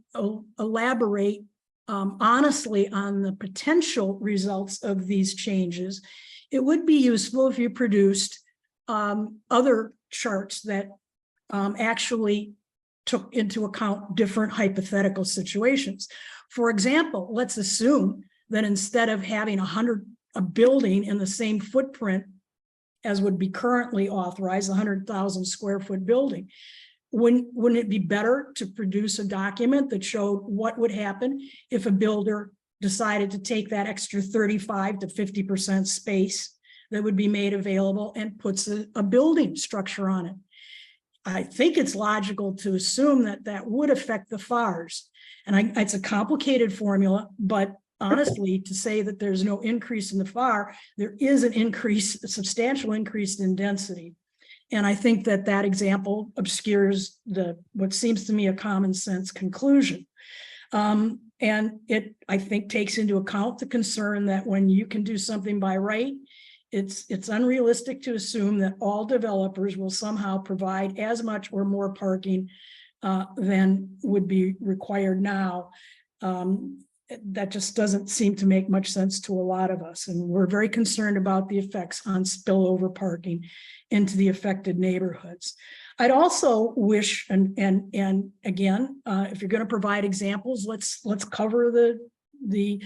elaborate honestly on the potential results of these changes, it would be useful if you produced other charts that actually took into account different hypothetical situations. For example, let's assume that instead of having a building in the same footprint as would be currently authorized, 100,000 square foot building, wouldn't it be better to produce a document that showed what would happen if a builder decided to take that extra 35 to 50% space that would be made available and puts a building structure on it? I think it's logical to assume that that would affect the FARs. It's a complicated formula, but honestly, to say that there's no increase in the FAR, there is an increase, a substantial increase in density. And I think that that example obscures what seems to me a common sense conclusion. And it, I think, takes into account the concern that when you can do something by right, it's unrealistic to assume that all developers will somehow provide as much or more parking than would be required now. That just doesn't seem to make much sense to a lot of us. And we're very concerned about the effects on spillover parking into the affected neighborhoods. I'd also wish, and again, if you're going to provide examples, let's cover the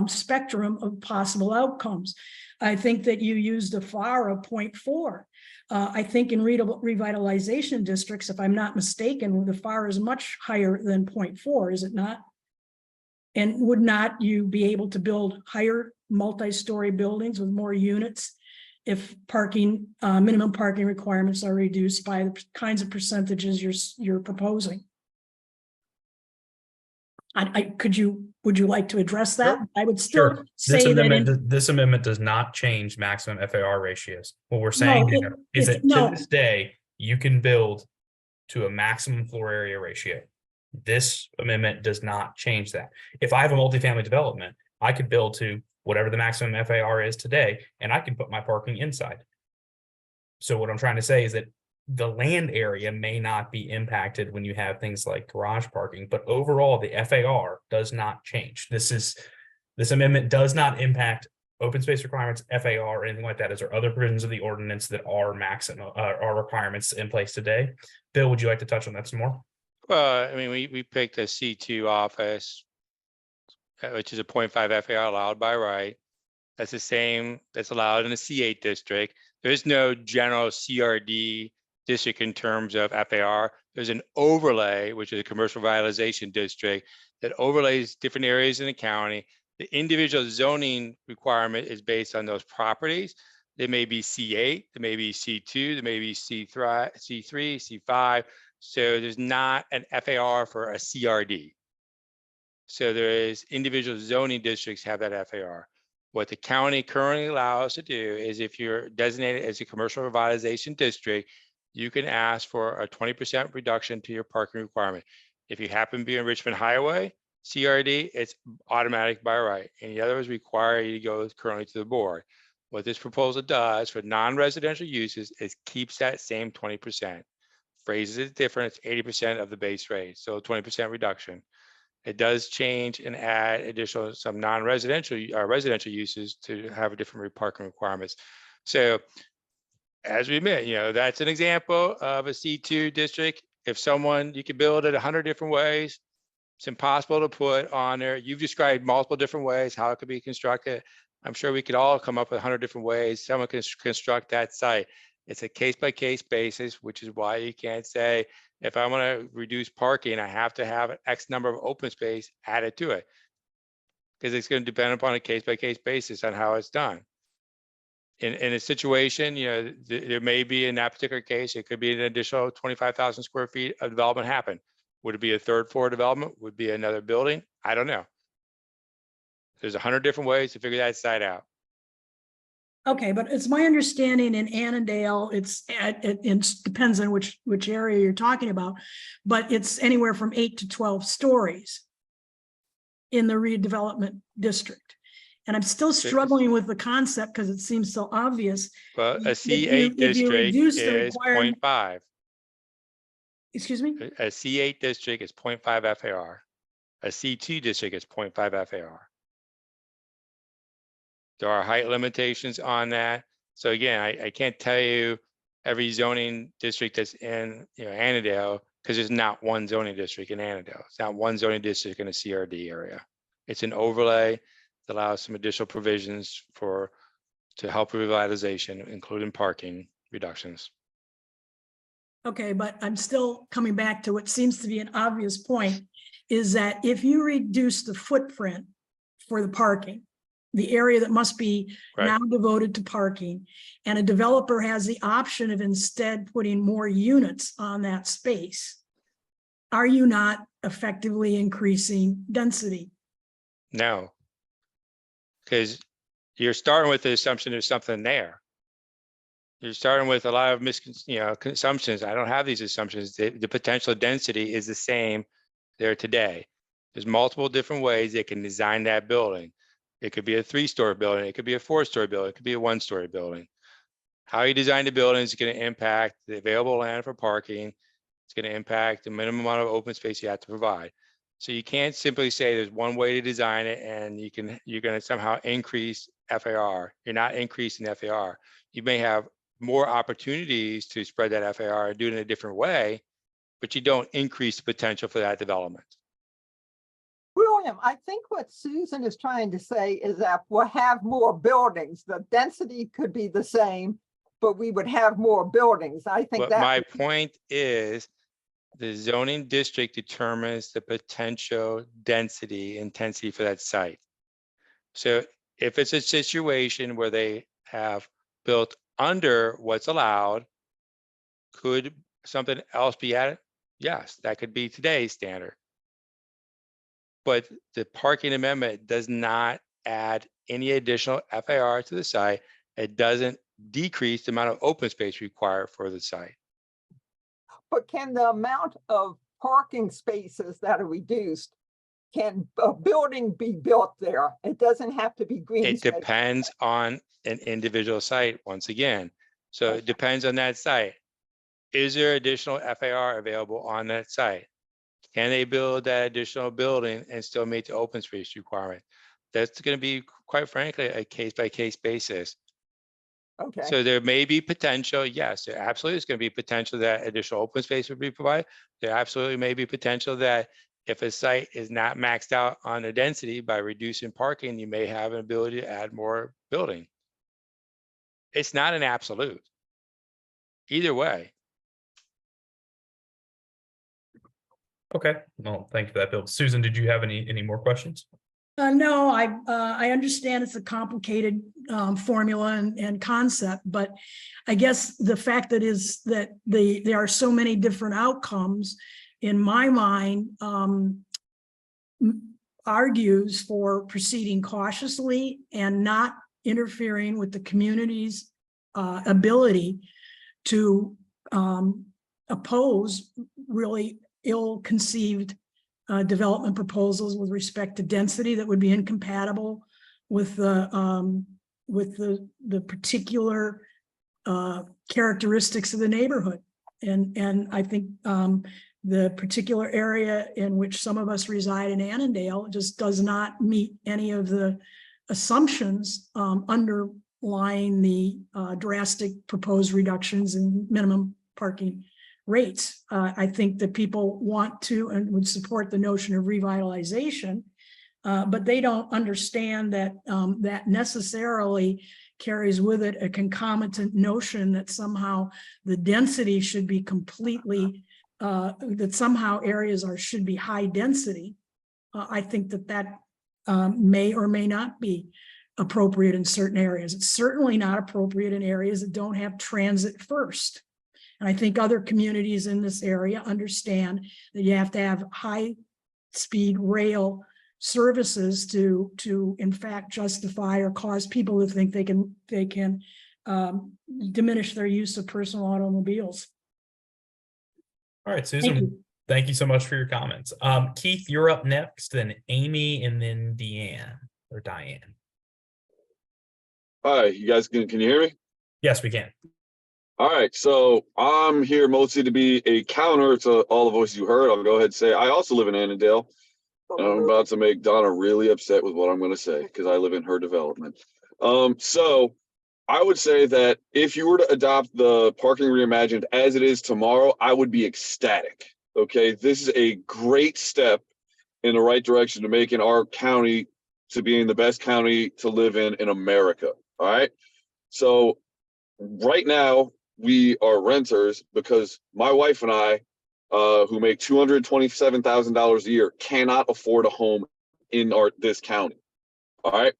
spectrum of possible outcomes. I think that you used a FAR of 0.4. I think in revitalization districts, if I'm not mistaken, the FAR is much higher than 0.4, is it not? And would not you be able to build higher multi-story buildings with more units if parking, minimum parking requirements are reduced by the kinds of percentages you're proposing? Would you like to address that? Sure. I would still Sure. say This amendment does not change maximum FAR ratios. What we're saying here is that to this day, you can build to a maximum floor area ratio. This amendment does not change that. If I have a multifamily development, I could build to whatever the maximum FAR is today, and I can put my parking inside. So what I'm trying to say is that the land area may not be impacted when you have things like garage parking, but overall the FAR does not change. This amendment does not impact open space requirements, FAR, or anything like that. Is there other provisions of the ordinance that are maximum are requirements in place today? Bill, would you like to touch on that some more? Well, I mean, we picked a C2 office, which is a 0.5 FAR allowed by right. That's the same that's allowed in the C8 district. There's no general CRD district in terms of FAR. There's an overlay, which is a commercial revitalization district that overlays different areas in the county. The individual zoning requirement is based on those properties. They may be C8, they may be C2, they may be C3, C5. So there's not an FAR for a CRD. So there is individual zoning districts have that FAR. What the county currently allows to do is if you're designated as a commercial revitalization district, you can ask for a 20% reduction to your parking requirement. If you happen to be in Richmond Highway, CRD, it's automatic by right. Any others require you to go currently to the board. What this proposal does for non-residential uses is keeps that same 20%. Phrases it different, it's 80% of the base rate, so 20% reduction. It does change and add additional some non-residential residential uses to have a different parking requirements. So as we admit, that's an example of a C2 district. If someone, you can build it 100 different ways. It's impossible to put on there. You've described multiple different ways how it could be constructed. I'm sure we could all come up with 100 different ways someone can construct that site. It's a case-by-case basis, which is why you can't say, if I want to reduce parking, I have to have an X number of open space added to it. Because it's going to depend upon a case-by-case basis on how it's done. In a situation, there may be in that particular case, it could be an additional 25,000 square feet of development happen. Would it be a third floor development? Would it be another building? I don't know. There's 100 different ways to figure that site out. Okay, but it's my understanding in Annandale, it depends on which area you're talking about, but it's anywhere from 8 to 12 stories in the redevelopment district. And I'm still struggling with the concept because it seems so obvious. But a C8 district is 0.5. Excuse me? A C8 district is 0.5 FAR. A C2 district is 0.5 FAR. There are height limitations on that. So again, I can't tell you every zoning district that's in Annandale, because there's not one zoning district in Annandale. It's not one zoning district in a CRD area. It's an overlay that allows some additional provisions to help revitalization, including parking reductions. Okay, but I'm still coming back to what seems to be an obvious point, is that if you reduce the footprint for the parking, the area that must be now devoted to parking, and a developer has the option of instead putting more units on that space, are you not effectively increasing density? No. Because you're starting with the assumption there's something there. You're starting with a lot of assumptions. I don't have these assumptions. The potential density is the same there today. There's multiple different ways they can design that building. It could be a 3-story building. It could be a 4-story building. It could be a 1-story building. How you design the building is going to impact the available land for parking. It's going to impact the minimum amount of open space you have to provide. So you can't simply say there's one way to design it and you're going to somehow increase FAR. You're not increasing FAR. You may have more opportunities to spread that FAR and do it in a different way, but you don't increase the potential for that development. William, I think what Susan is trying to say is that we'll have more buildings. The density could be the same, but we would have more buildings. I think But that. my point is the zoning district determines the potential density intensity for that site. So if it's a situation where they have built under what's allowed, could something else be added? Yes, that could be today's standard. But the parking amendment does not add any additional FAR to the site. It doesn't decrease the amount of open space required for the site. But can the amount of parking spaces that are reduced, can a building be built there? It doesn't have to be green It space. depends on an individual site once again. So it depends on that site. Is there additional FAR available on that site? Can they build that additional building and still meet the open space requirement? That's going to be, quite frankly, a case-by-case basis. Okay. So there may be potential, yes, there absolutely is going to be potential that additional open space would be provided. There absolutely may be potential that if a site is not maxed out on the density, by reducing parking, you may have an ability to add more building. It's not an absolute. Either way. Okay, well, thank you for that, Bill. Susan, did you have any more questions? No, I understand it's a complicated formula and concept, but I guess the fact that is that there are so many different outcomes in my mind argues for proceeding cautiously and not interfering with the community's ability to oppose really ill-conceived development proposals with respect to density that would be incompatible with the particular characteristics of the neighborhood. And I think the particular area in which some of us reside in Annandale just does not meet any of the assumptions underlying the drastic proposed reductions in minimum parking rates. I think that people want to and would support the notion of revitalization, but they don't understand that that necessarily carries with it a concomitant notion that somehow the density should be completely, that somehow areas should be high density. I think that may or may not be appropriate in certain areas. It's certainly not appropriate in areas that don't have transit first. And I think other communities in this area understand that you have to have high-speed rail services to in fact justify or cause people to think they can diminish their use of personal automobiles. All right, Susan, thank you so much for your comments. Keith, you're up next, then Amy, and then Diane. Hi, you guys can you hear me? Yes, we can. All right, so I'm here mostly to be a counter to all the voices you heard. I'll go ahead and say I also live in Annandale. And I'm about to make Donna really upset with what I'm going to say because I live in her development. So I would say that if you were to adopt the parking reimagined as it is tomorrow, I would be ecstatic. Okay, this is a great step in the right direction to making our county to being the best county to live in America. All right, so right now we are renters because my wife and I, who make $227,000 a year, cannot afford a home in this county. All right,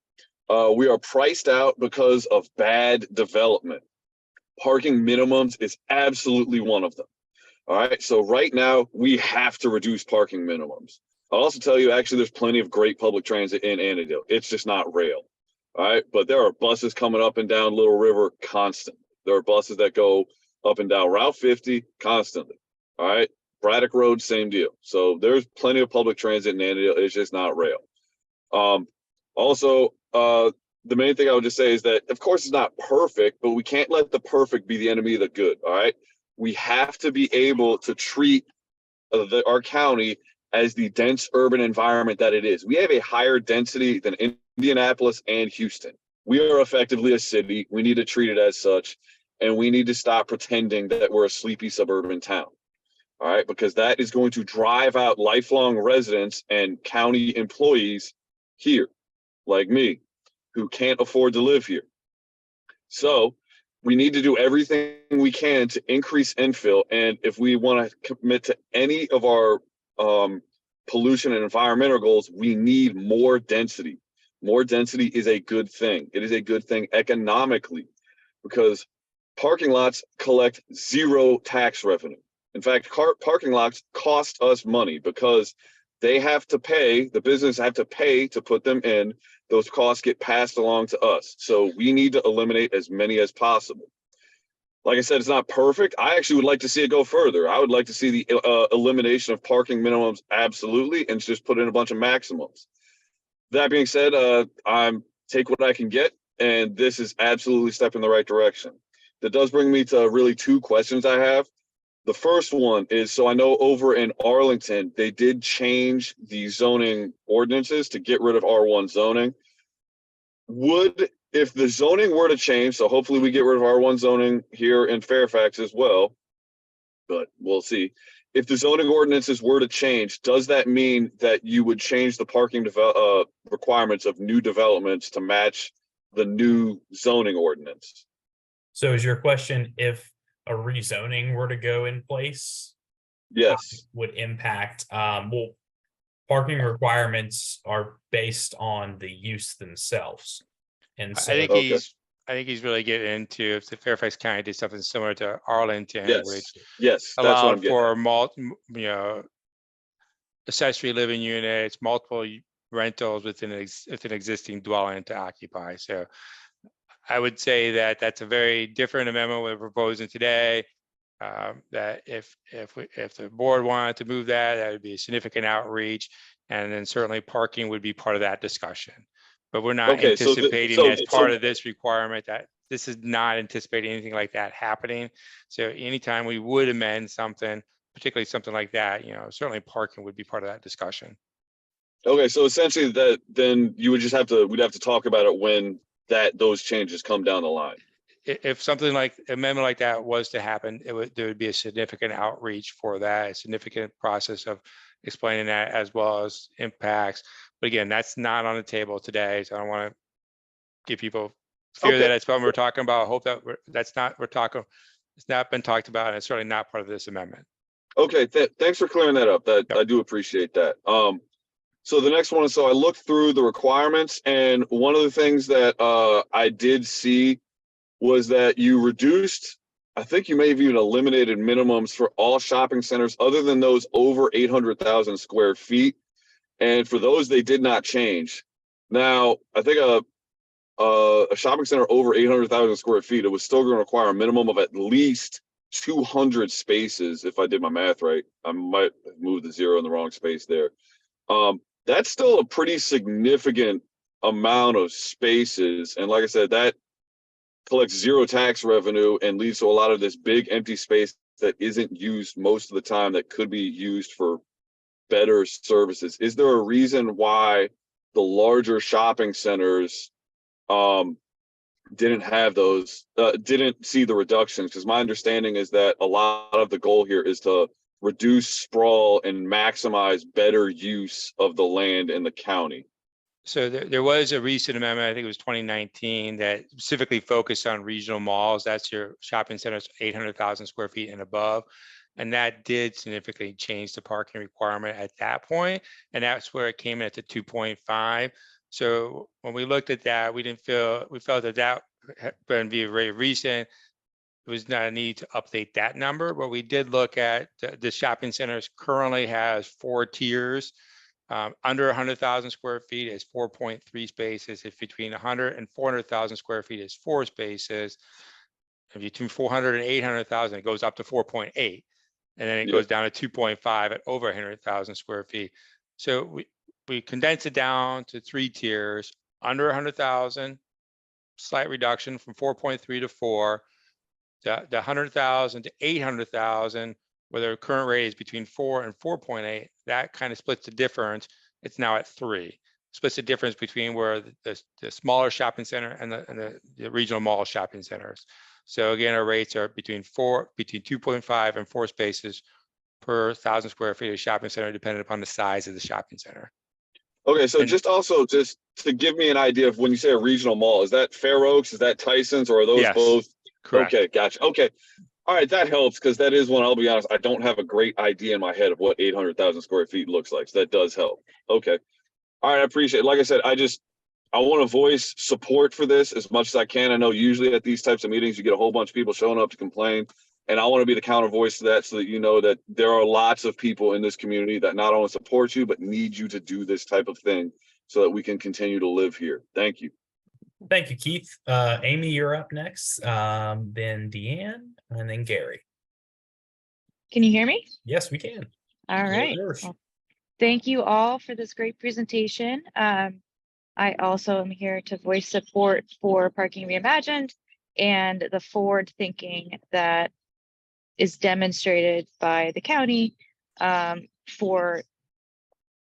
we are priced out because of bad development. Parking minimums is absolutely one of them. All right, so right now we have to reduce parking minimums. I'll also tell you, actually, there's plenty of great public transit in Annandale. It's just not rail. All right, but there are buses coming up and down Little River constantly. There are buses that go up and down Route 50 constantly. All right, Braddock Road, same deal. So there's plenty of public transit in Annandale. It's just not rail. Also, the main thing I would just say is that, of course, it's not perfect, but we can't let the perfect be the enemy of the good. All right, we have to be able to treat our county as the dense urban environment that it is. We have a higher density than Indianapolis and Houston. We are effectively a city. We need to treat it as such, and we need to stop pretending that we're a sleepy suburban town. All right, because that is going to drive out lifelong residents and county employees here, like me, who can't afford to live here. So we need to do everything we can to increase infill. And if we want to commit to any of our pollution and environmental goals, we need more density. More density is a good thing. It is a good thing economically because parking lots collect zero tax revenue. In fact, parking lots cost us money because they have to pay, the business have to pay to put them in. Those costs get passed along to us. So we need to eliminate as many as possible. Like I said, it's not perfect. I actually would like to see it go further. I would like to see the elimination of parking minimums, absolutely, and just put in a bunch of maximums. That being said, I'm take what I can get, and this is absolutely a step in the right direction. That does bring me to really two questions I have. The first one is, so I know over in Arlington, they did change the zoning ordinances to get rid of R1 zoning. If the zoning were to change, so hopefully we get rid of R1 zoning here in Fairfax as well, but we'll see. If the zoning ordinances were to change, does that mean that you would change the parking requirements of new developments to match the new zoning ordinance? So is your question if a rezoning were to go in place? Yes. Would impact, well, parking requirements are based on the use themselves. And so I think he's really getting into if the Fairfax County did something similar to Arlington, which Yes, that's what I'm allowed getting for accessory living units, multiple rentals within an existing dwelling to occupy. So I would say that that's a very different amendment we're proposing today. That if the board wanted to move that, that would be a significant outreach, and then certainly parking would be part of that discussion. But we're not anticipating as part of this requirement that this is not anticipating anything like that happening. So anytime we would amend something, particularly something like that, certainly parking would be part of that discussion. Okay, so essentially that then you would just we'd have to talk about it when those changes come down the line. If something like amendment like that was to happen, there would be a significant outreach for that, a significant process of explaining that as well as impacts. But again, that's not on the table today. So I don't want to give people fear that it's what we're talking about. I hope that it's not been talked about, and it's certainly not part of this amendment. Okay, thanks for clearing that up. Yep. I do appreciate that. So the next one is, so I looked through the requirements, and one of the things that I did see was that you reduced, I think you may have even eliminated minimums for all shopping centers other than those over 800,000 square feet. And for those, they did not change. Now, I think a shopping center over 800,000 square feet, it was still going to require a minimum of at least 200 spaces. If I did my math right, I might have moved the zero in the wrong space there. That's still a pretty significant amount of spaces. And like I said, that collects zero tax revenue and leads to a lot of this big empty space that isn't used most of the time that could be used for better services. Is there a reason why the larger shopping centers didn't have those, didn't see the reductions? Because my understanding is that a lot of the goal here is to reduce sprawl and maximize better use of the land in the county. So there was a recent amendment, I think it was 2019, that specifically focused on regional malls. That's your shopping centers, 800,000 square feet and above. And that did significantly change the parking requirement at that point. And that's where it came in at the 2.5. So when we looked at that, we felt that would be very recent. there was not a need to update that number, but we did look at the shopping centers currently has 4 tiers. Under 100,000 square feet is 4.3 spaces. If between 100 and 400,000 square feet is 4 spaces. If between 400 and 800,000, it goes up to 4.8. And then it Yeah. goes down to 2.5 at over 100,000 square feet. So we condensed it down to 3 tiers, under 100,000, slight reduction from 4.3 to 4, the 100,000 to 800,000, where the current rate is between 4 and 4.8, that kind of splits the difference. It's now at 3. Splits the difference between where the smaller shopping center and the regional mall shopping centers. So again, our rates are between 2.5 and 4 spaces per 1,000 square feet of shopping center, depending upon the size of the shopping center. Okay, so And- just to give me an idea of when you say a regional mall, is that Fair Oaks, is that Tyson's, or are those Yes, both? correct. Okay, gotcha. Okay. All right, that helps because that is one, I'll be honest, I don't have a great idea in my head of what 800,000 square feet looks like. So that does help. Okay. All right, I appreciate it. Like I said, I want to voice support for this as much as I can. I know usually at these types of meetings, you get a whole bunch of people showing up to complain. And I want to be the counter voice to that so that you know that there are lots of people in this community that not only support you, but need you to do this type of thing so that we can continue to live here. Thank you. Thank you, Keith. Amy, you're up next. Then Deanne, and then Gary. Can you hear me? Yes, we can. All right. Yours. Well, thank you all for this great presentation. I also am here to voice support for Parking Reimagined and the forward thinking that is demonstrated by the county for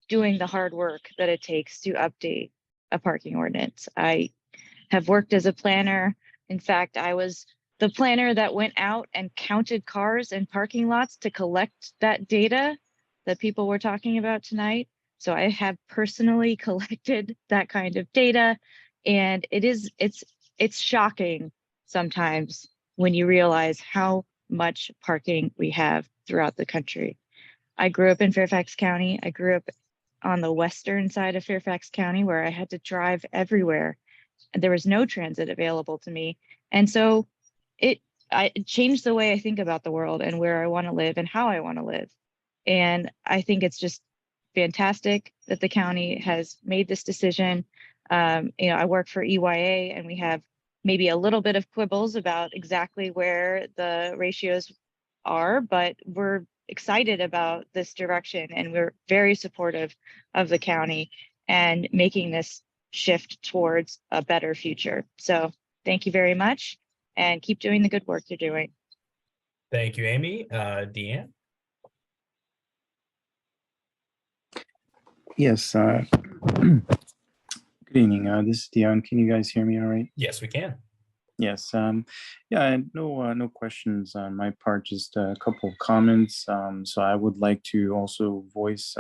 doing the hard work that it takes to update a parking ordinance. I have worked as a planner. In fact, I was the planner that went out and counted cars in parking lots to collect that data that people were talking about tonight. So I have personally collected that kind of data, and it's shocking sometimes when you realize how much parking we have throughout the country. I grew up in Fairfax County. I grew up on the western side of Fairfax County where I had to drive everywhere and there was no transit available to me. And so it changed the way I think about the world and where I want to live and how I want to live. And I think it's just fantastic that the county has made this decision. I work for EYA and we have maybe a little bit of quibbles about exactly where the ratios are, but we're excited about this direction and we're very supportive of the county and making this shift towards a better future. So thank you very much and keep doing the good work you're doing. Thank you, Amy. Deanne. Yes. Good evening. This is Dion. Can you guys hear me all right? Yes, we can. Yes. Yeah, no questions on my part, just a couple of comments. So I would like to also voice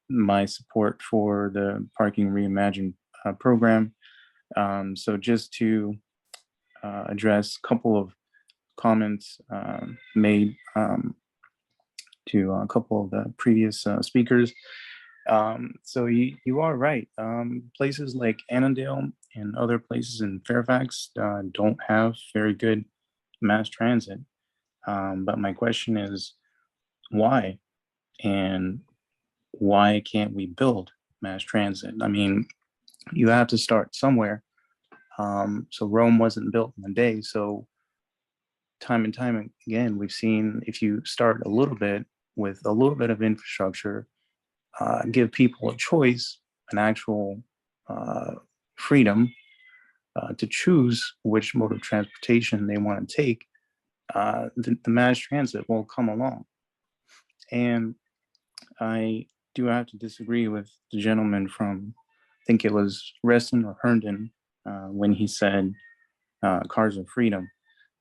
my support for the Parking Reimagined program. So just to address a couple of comments made to a couple of the previous speakers. So you are right. Places like Annandale and other places in Fairfax don't have very good mass transit. But my question is, why? And why can't we build mass transit? I mean, you have to start somewhere. So Rome wasn't built in a day. So time and time again, we've seen if you start a little bit with a little bit of infrastructure, give people a choice, an actual freedom to choose which mode of transportation they want to take, the mass transit will come along. And I do have to disagree with the gentleman from, I think it was Reston or Herndon, when he said cars are freedom.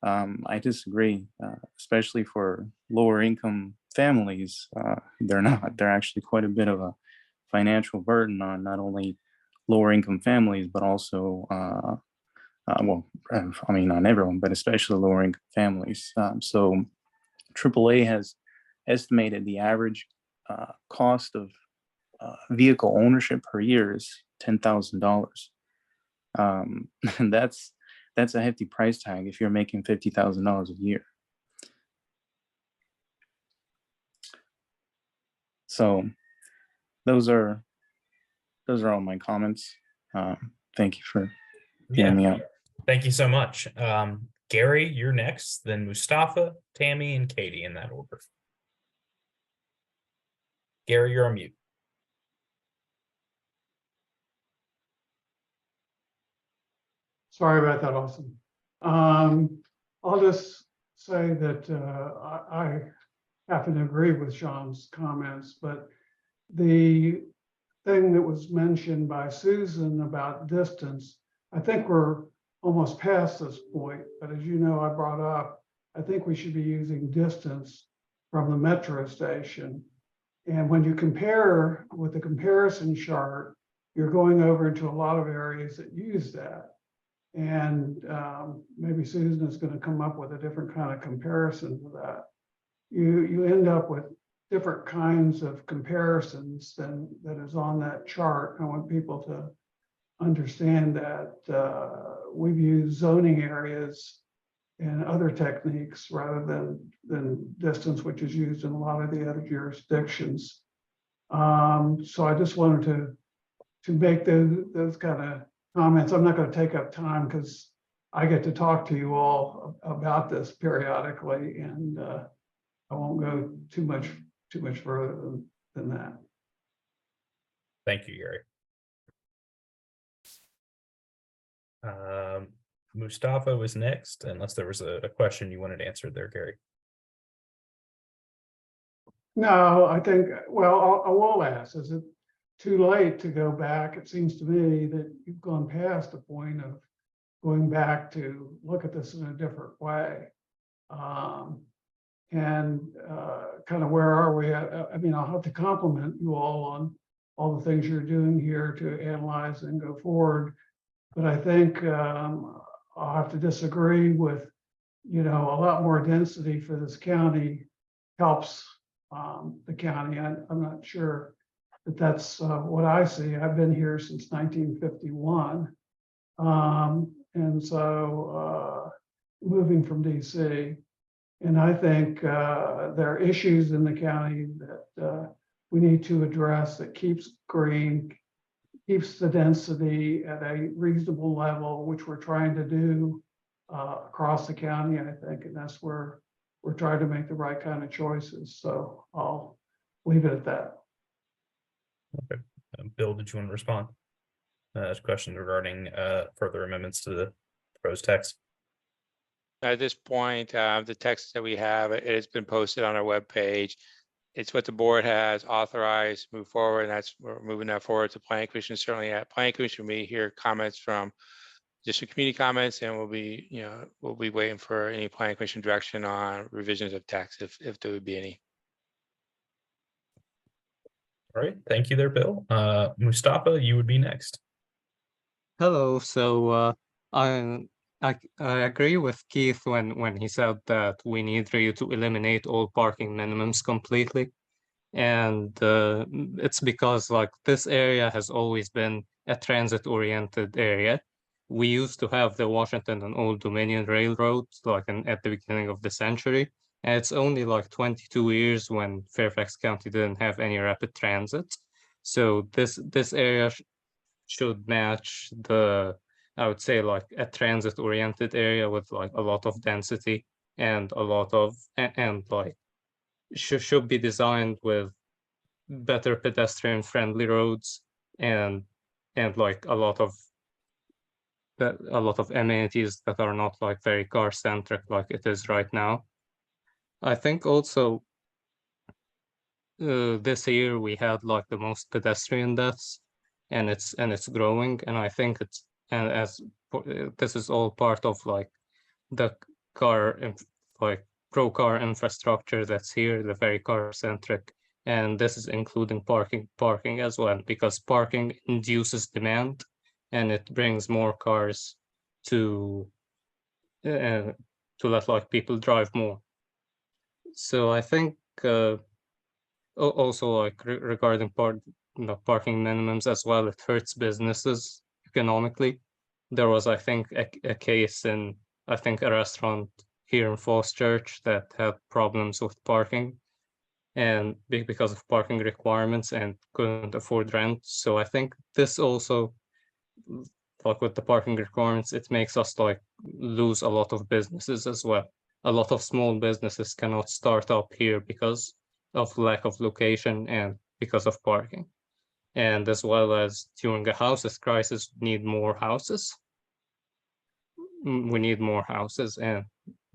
I disagree, especially for lower income families. They're not. They're actually quite a bit of a financial burden on not only lower income families, but also, I mean, on everyone, but especially lower income families. So AAA has estimated the average cost of vehicle ownership per year is $10,000. And that's that's a hefty price tag if you're making $50,000 a year. So those are all my comments. Thank you for hearing me out. Thank you so much. Gary, you're next, then Mustafa, Tammy, and Katie in that order. Gary, you're on mute. Sorry about that, Austin. I'll just say that I happen to agree with Sean's comments, but the thing that was mentioned by Susan about distance, I think we're almost past this point, but as you know, I brought up, I think we should be using distance from the metro station. And when you compare with the comparison chart, you're going over into a lot of areas that use that. And maybe Susan is going to come up with a different kind of comparison for that. You end up with different kinds of comparisons than that is on that chart. I want people to understand that we've used zoning areas and other techniques rather than distance, which is used in a lot of the other jurisdictions. So I just wanted to make those kind of comments. I'm not going to take up time because I get to talk to you all about this periodically, and I won't go too much further than that. Thank you, Gary. Mustafa was next, unless there was a question you wanted answered there, Gary. No, I think, well, I will ask, is it too late to go back? It seems to me that you've gone past the point of going back to look at this in a different way. And kind of where are we at? I mean, I'll have to compliment you all on all the things you're doing here to analyze and go forward. But I think I'll have to disagree with, a lot more density for this county helps the county. I'm not sure that that's what I see. I've been here since 1951. And so moving from DC. And I think there are issues in the county that we need to address that keeps green, keeps the density at a reasonable level, which we're trying to do across the county, I think, and that's where we're trying to make the right kind of choices. So I'll leave it at that. Okay. Bill, did you want to respond? There's questions regarding further amendments to the proposed text. At this point, the text that we have, it has been posted on our webpage. It's what the board has authorized, move forward, and we're moving that forward to Planning Commission. Certainly at Planning Commission, we hear comments from district community comments, and we'll be waiting for any Planning Commission direction on revisions of text, if there would be any. All right, thank you there, Bill. Mustafa, you would be next. Hello. So I agree with Keith when he said that we need really to eliminate all parking minimums completely. And it's because like this area has always been a transit-oriented area. We used to have the Washington and Old Dominion Railroad like at the beginning of the century. And it's only like 22 years when Fairfax County didn't have any rapid transit. So this area should match I would say like a transit oriented area with like a lot of density and a lot of, and like should be designed with better pedestrian friendly roads and like a lot of amenities that are not like very car centric like it is right now. I think also this year we had like the most pedestrian deaths, and it's growing, and I think this is all part of like the pro car infrastructure that's here, the very car centric, and this is including parking as well, because parking induces demand and it brings more cars to let like people drive more. So I think also like regarding parking minimums as well, it hurts businesses economically, there was, I think, a case in, I think, a restaurant here in Falls Church that had problems with parking and because of parking requirements and couldn't afford rent. So I think this also, like with the parking requirements, it makes us like lose a lot of businesses as well. A lot of small businesses cannot start up here because of lack of location and because of parking. And as well as during a houses crisis, we need more houses. We need more houses and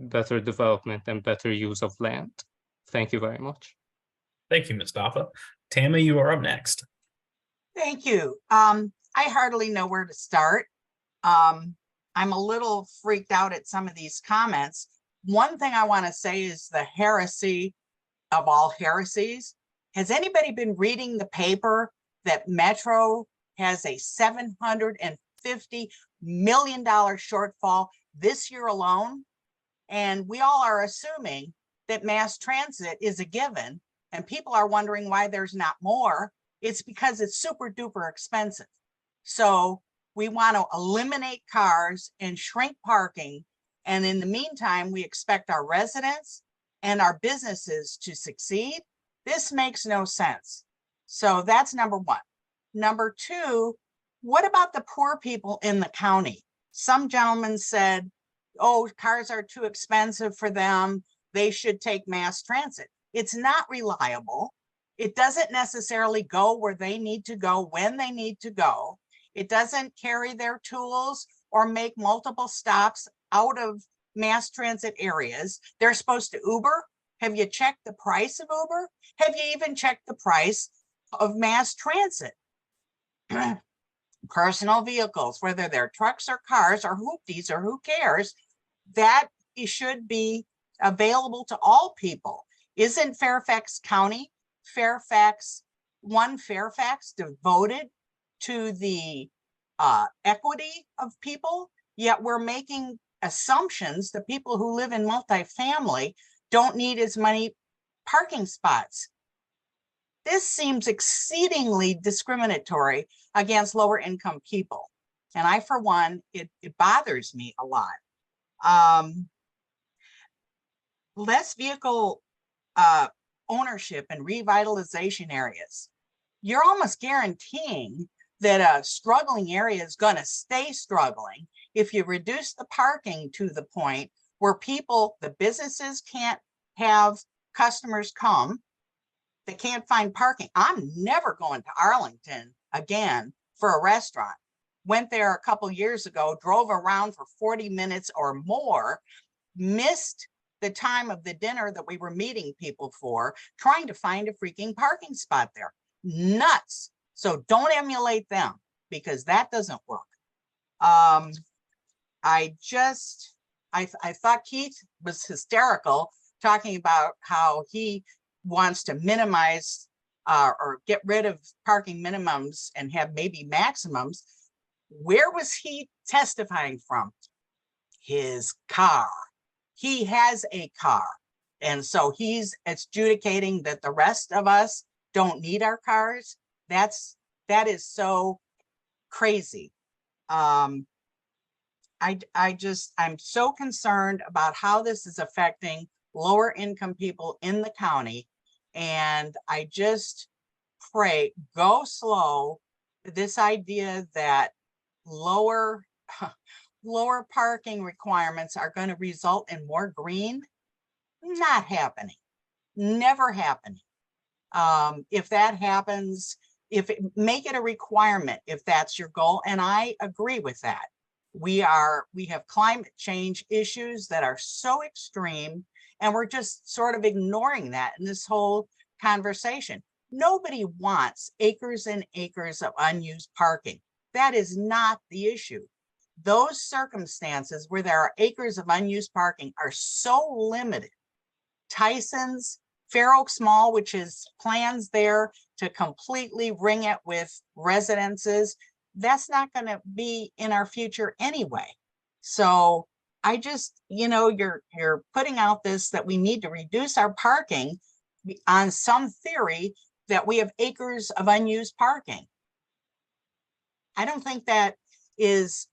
better development and better use of land. Thank you very much. Thank you, Mustafa. Tama, you are up next. Thank you. I hardly know where to start. I'm a little freaked out at some of these comments. One thing I want to say is the heresy of all heresies. Has anybody been reading the paper that Metro has a $750 million shortfall this year alone? And we all are assuming that mass transit is a given, and people are wondering why there's not more. It's because it's super duper expensive. So we want to eliminate cars and shrink parking. And in the meantime, we expect our residents and our businesses to succeed. This makes no sense. So that's number one. Number two, what about the poor people in the county? Some gentleman said, oh, cars are too expensive for them. They should take mass transit. It's not reliable. It doesn't necessarily go where they need to go when they need to go. It doesn't carry their tools or make multiple stops out of mass transit areas. They're supposed to Uber. Have you checked the price of Uber? Have you even checked the price of mass transit? Personal vehicles, whether they're trucks or cars or hoopties or who cares, that it should be available to all people. Isn't Fairfax County, Fairfax devoted to the equity of people? Yet we're making assumptions that people who live in multifamily don't need as many parking spots. This seems exceedingly discriminatory against lower income people. And I, for one, it bothers me a lot. Less vehicle ownership and revitalization areas. You're almost guaranteeing that a struggling area is going to stay struggling if you reduce the parking to the point where people, the businesses can't have customers come. They can't find parking. I'm never going to Arlington again for a restaurant. Went there a couple years ago, drove around for 40 minutes or more, missed the time of the dinner that we were meeting people for, trying to find a freaking parking spot there. Nuts. So don't emulate them, because that doesn't work. I thought Keith was hysterical talking about how he wants to minimize or get rid of parking minimums and have maybe maximums. Where was he testifying from? His car. He has a car. And so he's adjudicating that the rest of us don't need our cars. That is so crazy. I'm so concerned about how this is affecting lower income people in the county. And I just pray, go slow. This idea that lower parking requirements are going to result in more green, not happening, never happening. If that happens, make it a requirement if that's your goal. And I agree with that. We have climate change issues that are so extreme, and we're just sort of ignoring that in this whole conversation. Nobody wants acres and acres of unused parking. That is not the issue. Those circumstances where there are acres of unused parking are so limited. Tyson's, Fair Oaks Mall, which is plans there to completely ring it with residences, that's not going to be in our future anyway. So I just, you're putting out this that we need to reduce our parking on some theory that we have acres of unused parking. I don't think that is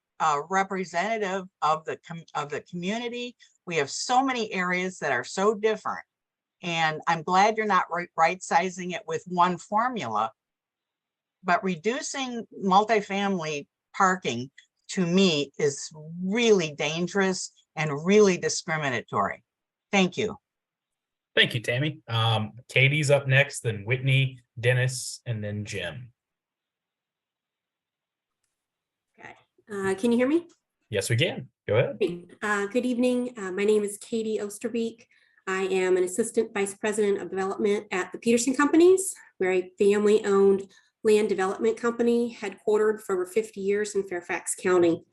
representative of the community. We have so many areas that are so different. And I'm glad you're not right sizing it with one formula. But reducing multifamily parking to me is really dangerous and really discriminatory. Thank you. Thank you, Tammy. Katie's up next, then Whitney, Dennis, and then Jim. Okay. Can you hear me? Yes, we can. Go ahead. Good evening. My name is Katie Osterbeek. I am an Assistant Vice President of Development at the Peterson Companies. We're a family-owned land development company headquartered for over 50 years in Fairfax County.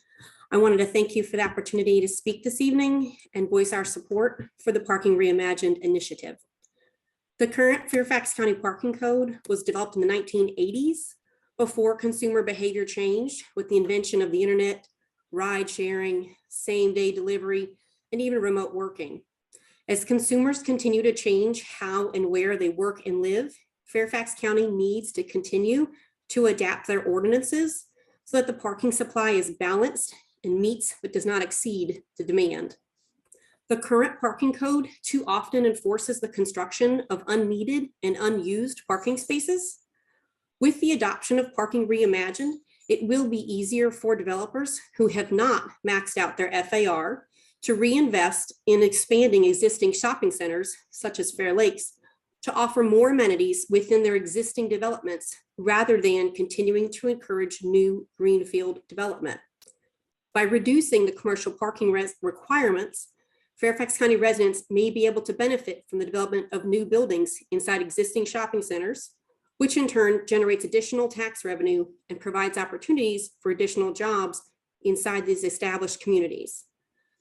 I wanted to thank you for the opportunity to speak this evening and voice our support for the Parking Reimagined initiative. The current Fairfax County Parking Code was developed in the 1980s before consumer behavior changed with the invention of the internet, ride sharing, same-day delivery, and even remote working. As consumers continue to change how and where they work and live, Fairfax County needs to continue to adapt their ordinances so that the parking supply is balanced and meets but does not exceed the demand. The current parking code too often enforces the construction of unneeded and unused parking spaces. With the adoption of Parking Reimagined, it will be easier for developers who have not maxed out their FAR to reinvest in expanding existing shopping centers, such as Fair Lakes, to offer more amenities within their existing developments rather than continuing to encourage new greenfield development. By reducing the commercial parking requirements, Fairfax County residents may be able to benefit from the development of new buildings inside existing shopping centers, which in turn generates additional tax revenue and provides opportunities for additional jobs inside these established communities.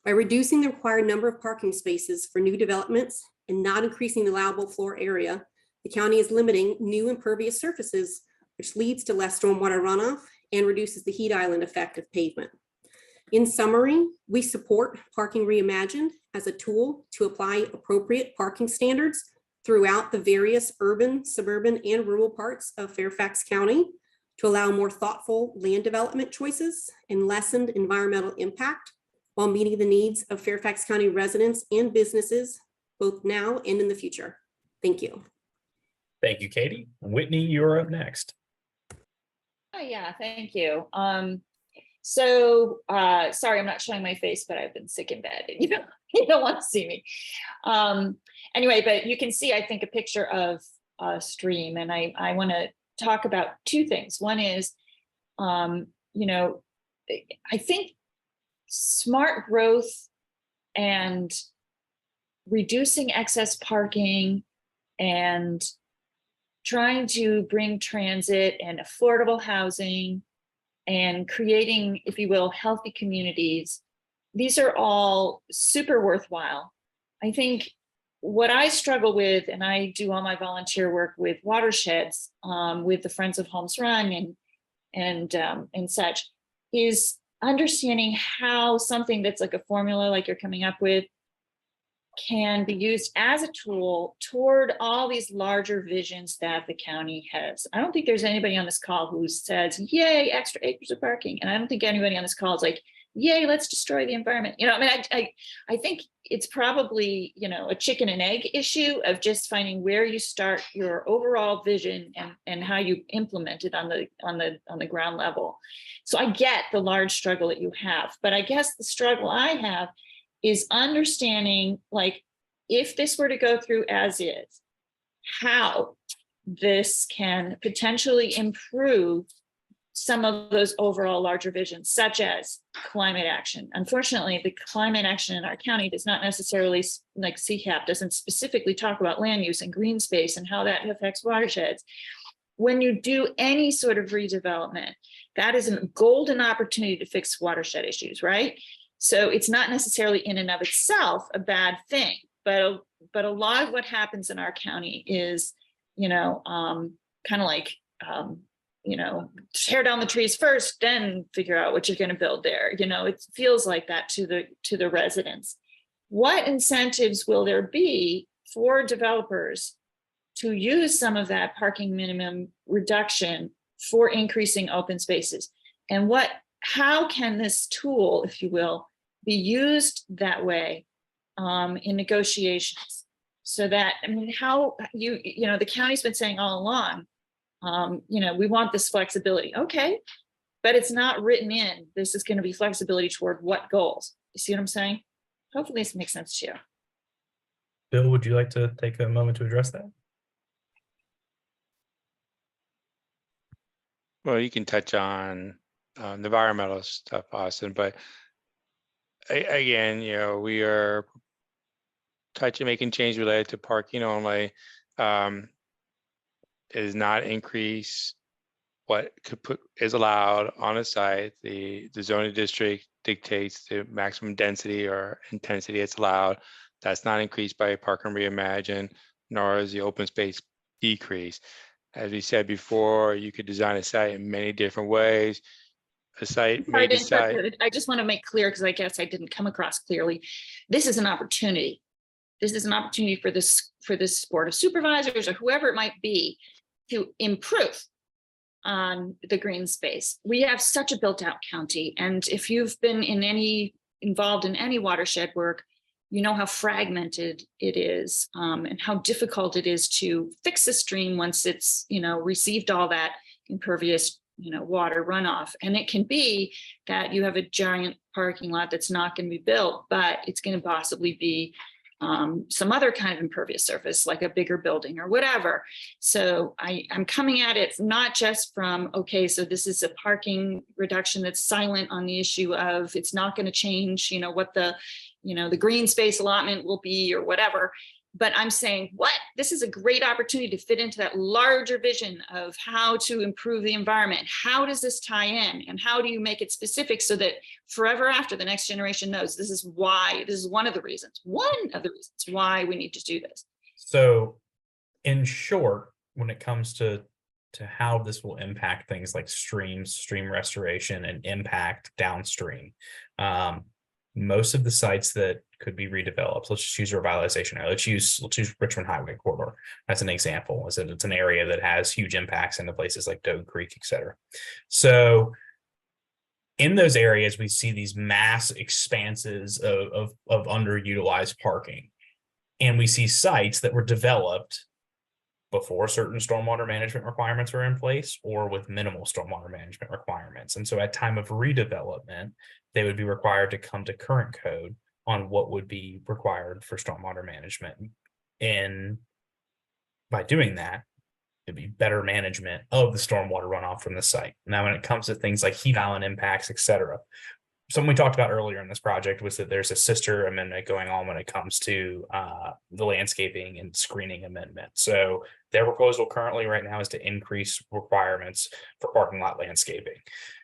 By reducing the required number of parking spaces for new developments and not increasing the allowable floor area, the county is limiting new impervious surfaces, which leads to less stormwater runoff and reduces the heat island effect of pavement. In summary, we support Parking Reimagined as a tool to apply appropriate parking standards throughout the various urban, suburban, and rural parts of Fairfax County to allow more thoughtful land development choices and lessened environmental impact while meeting the needs of Fairfax County residents and businesses, both now and in the future. Thank you. Thank you, Katie. Whitney, you're up next. Oh, yeah, thank you. Sorry, I'm not showing my face, but I've been sick in bed. You don't want to see me. Anyway, but you can see, I think, a picture of a stream, and I want to talk about two things. One is, I think smart growth and reducing excess parking and trying to bring transit and affordable housing and creating, if you will, healthy communities. These are all super worthwhile. I think what I struggle with, and I do all my volunteer work with watersheds, with the Friends of Homes Run and such, is understanding how something that's like a formula like you're coming up with can be used as a tool toward all these larger visions that the county has. I don't think there's anybody on this call who says, yay, extra acres of parking. And I don't think anybody on this call is like, yay, let's destroy the environment. I think it's probably, a chicken and egg issue of just finding where you start your overall vision and how you implement it on the ground level. So I get the large struggle that you have, but I guess the struggle I have is understanding, like, if this were to go through as is, how this can potentially improve some of those overall larger visions, such as climate action. Unfortunately, the climate action in our county does not necessarily, like CCAP doesn't specifically talk about land use and green space and how that affects watersheds. When you do any sort of redevelopment, that is a golden opportunity to fix watershed issues, right? So it's not necessarily in and of itself a bad thing, but a lot of what happens in our county is, kind of like, tear down the trees first, then figure out what you're going to build there. It feels like that to the residents. What incentives will there be for developers to use some of that parking minimum reduction for increasing open spaces? And how can this tool, if you will, be used that way in negotiations? So that, I mean, how you know, the county's been saying all along, you know, we want this flexibility. Okay, but it's not written in. This is going to be flexibility toward what goals? You see what I'm saying? Hopefully this makes sense to you. Bill, would you like to take a moment to address that? Well, you can touch on the environmental stuff, Austin, but again, you know, we are making change related to parking only. Is not increase what is allowed on a site. The zoning district dictates the maximum density or intensity it's allowed. That's not increased by Park and Reimagine, nor is the open space decrease. As we said before, you could design a site in many different ways. A site may decide. I just want to make clear, because I guess I didn't come across clearly. This is an opportunity. This is an opportunity for this board of supervisors or whoever it might be to improve on the green space. We have such a built out county. And if you've been involved in any watershed work, you know how fragmented it is, and how difficult it is to fix a stream once it's, you know, received all that impervious, you know, water runoff. And it can be that you have a giant parking lot that's not going to be built, but it's going to possibly be some other kind of impervious surface, like a bigger building or whatever. So I'm coming at it not just from, okay, so this is a parking reduction that's silent on the issue of it's not going to change, you know, what the, you know, the green space allotment will be or whatever. But I'm saying, what? This is a great opportunity to fit into that larger vision of how to improve the environment. How does this tie in? And how do you make it specific so that forever after the next generation knows this is why, this is one of the reasons why we need to do this. So in short, when it comes to how this will impact things like stream restoration and impact downstream, most of the sites that could be redeveloped, let's just use revitalization area. Let's use Richmond Highway Corridor as an example. Is that it's an area that has huge impacts into places like Doe Creek, et cetera. So in those areas, we see these mass expanses of underutilized parking. And we see sites that were developed before certain stormwater management requirements were in place or with minimal stormwater management requirements. And so at time of redevelopment, they would be required to come to current code on what would be required for stormwater management. And by doing that, it'd be better management of the stormwater runoff from the site. Now, when it comes to things like heat island impacts, et cetera, something we talked about earlier in this project was that there's a sister amendment going on when it comes to the landscaping and screening amendment. So their proposal currently right now is to increase requirements for parking lot landscaping.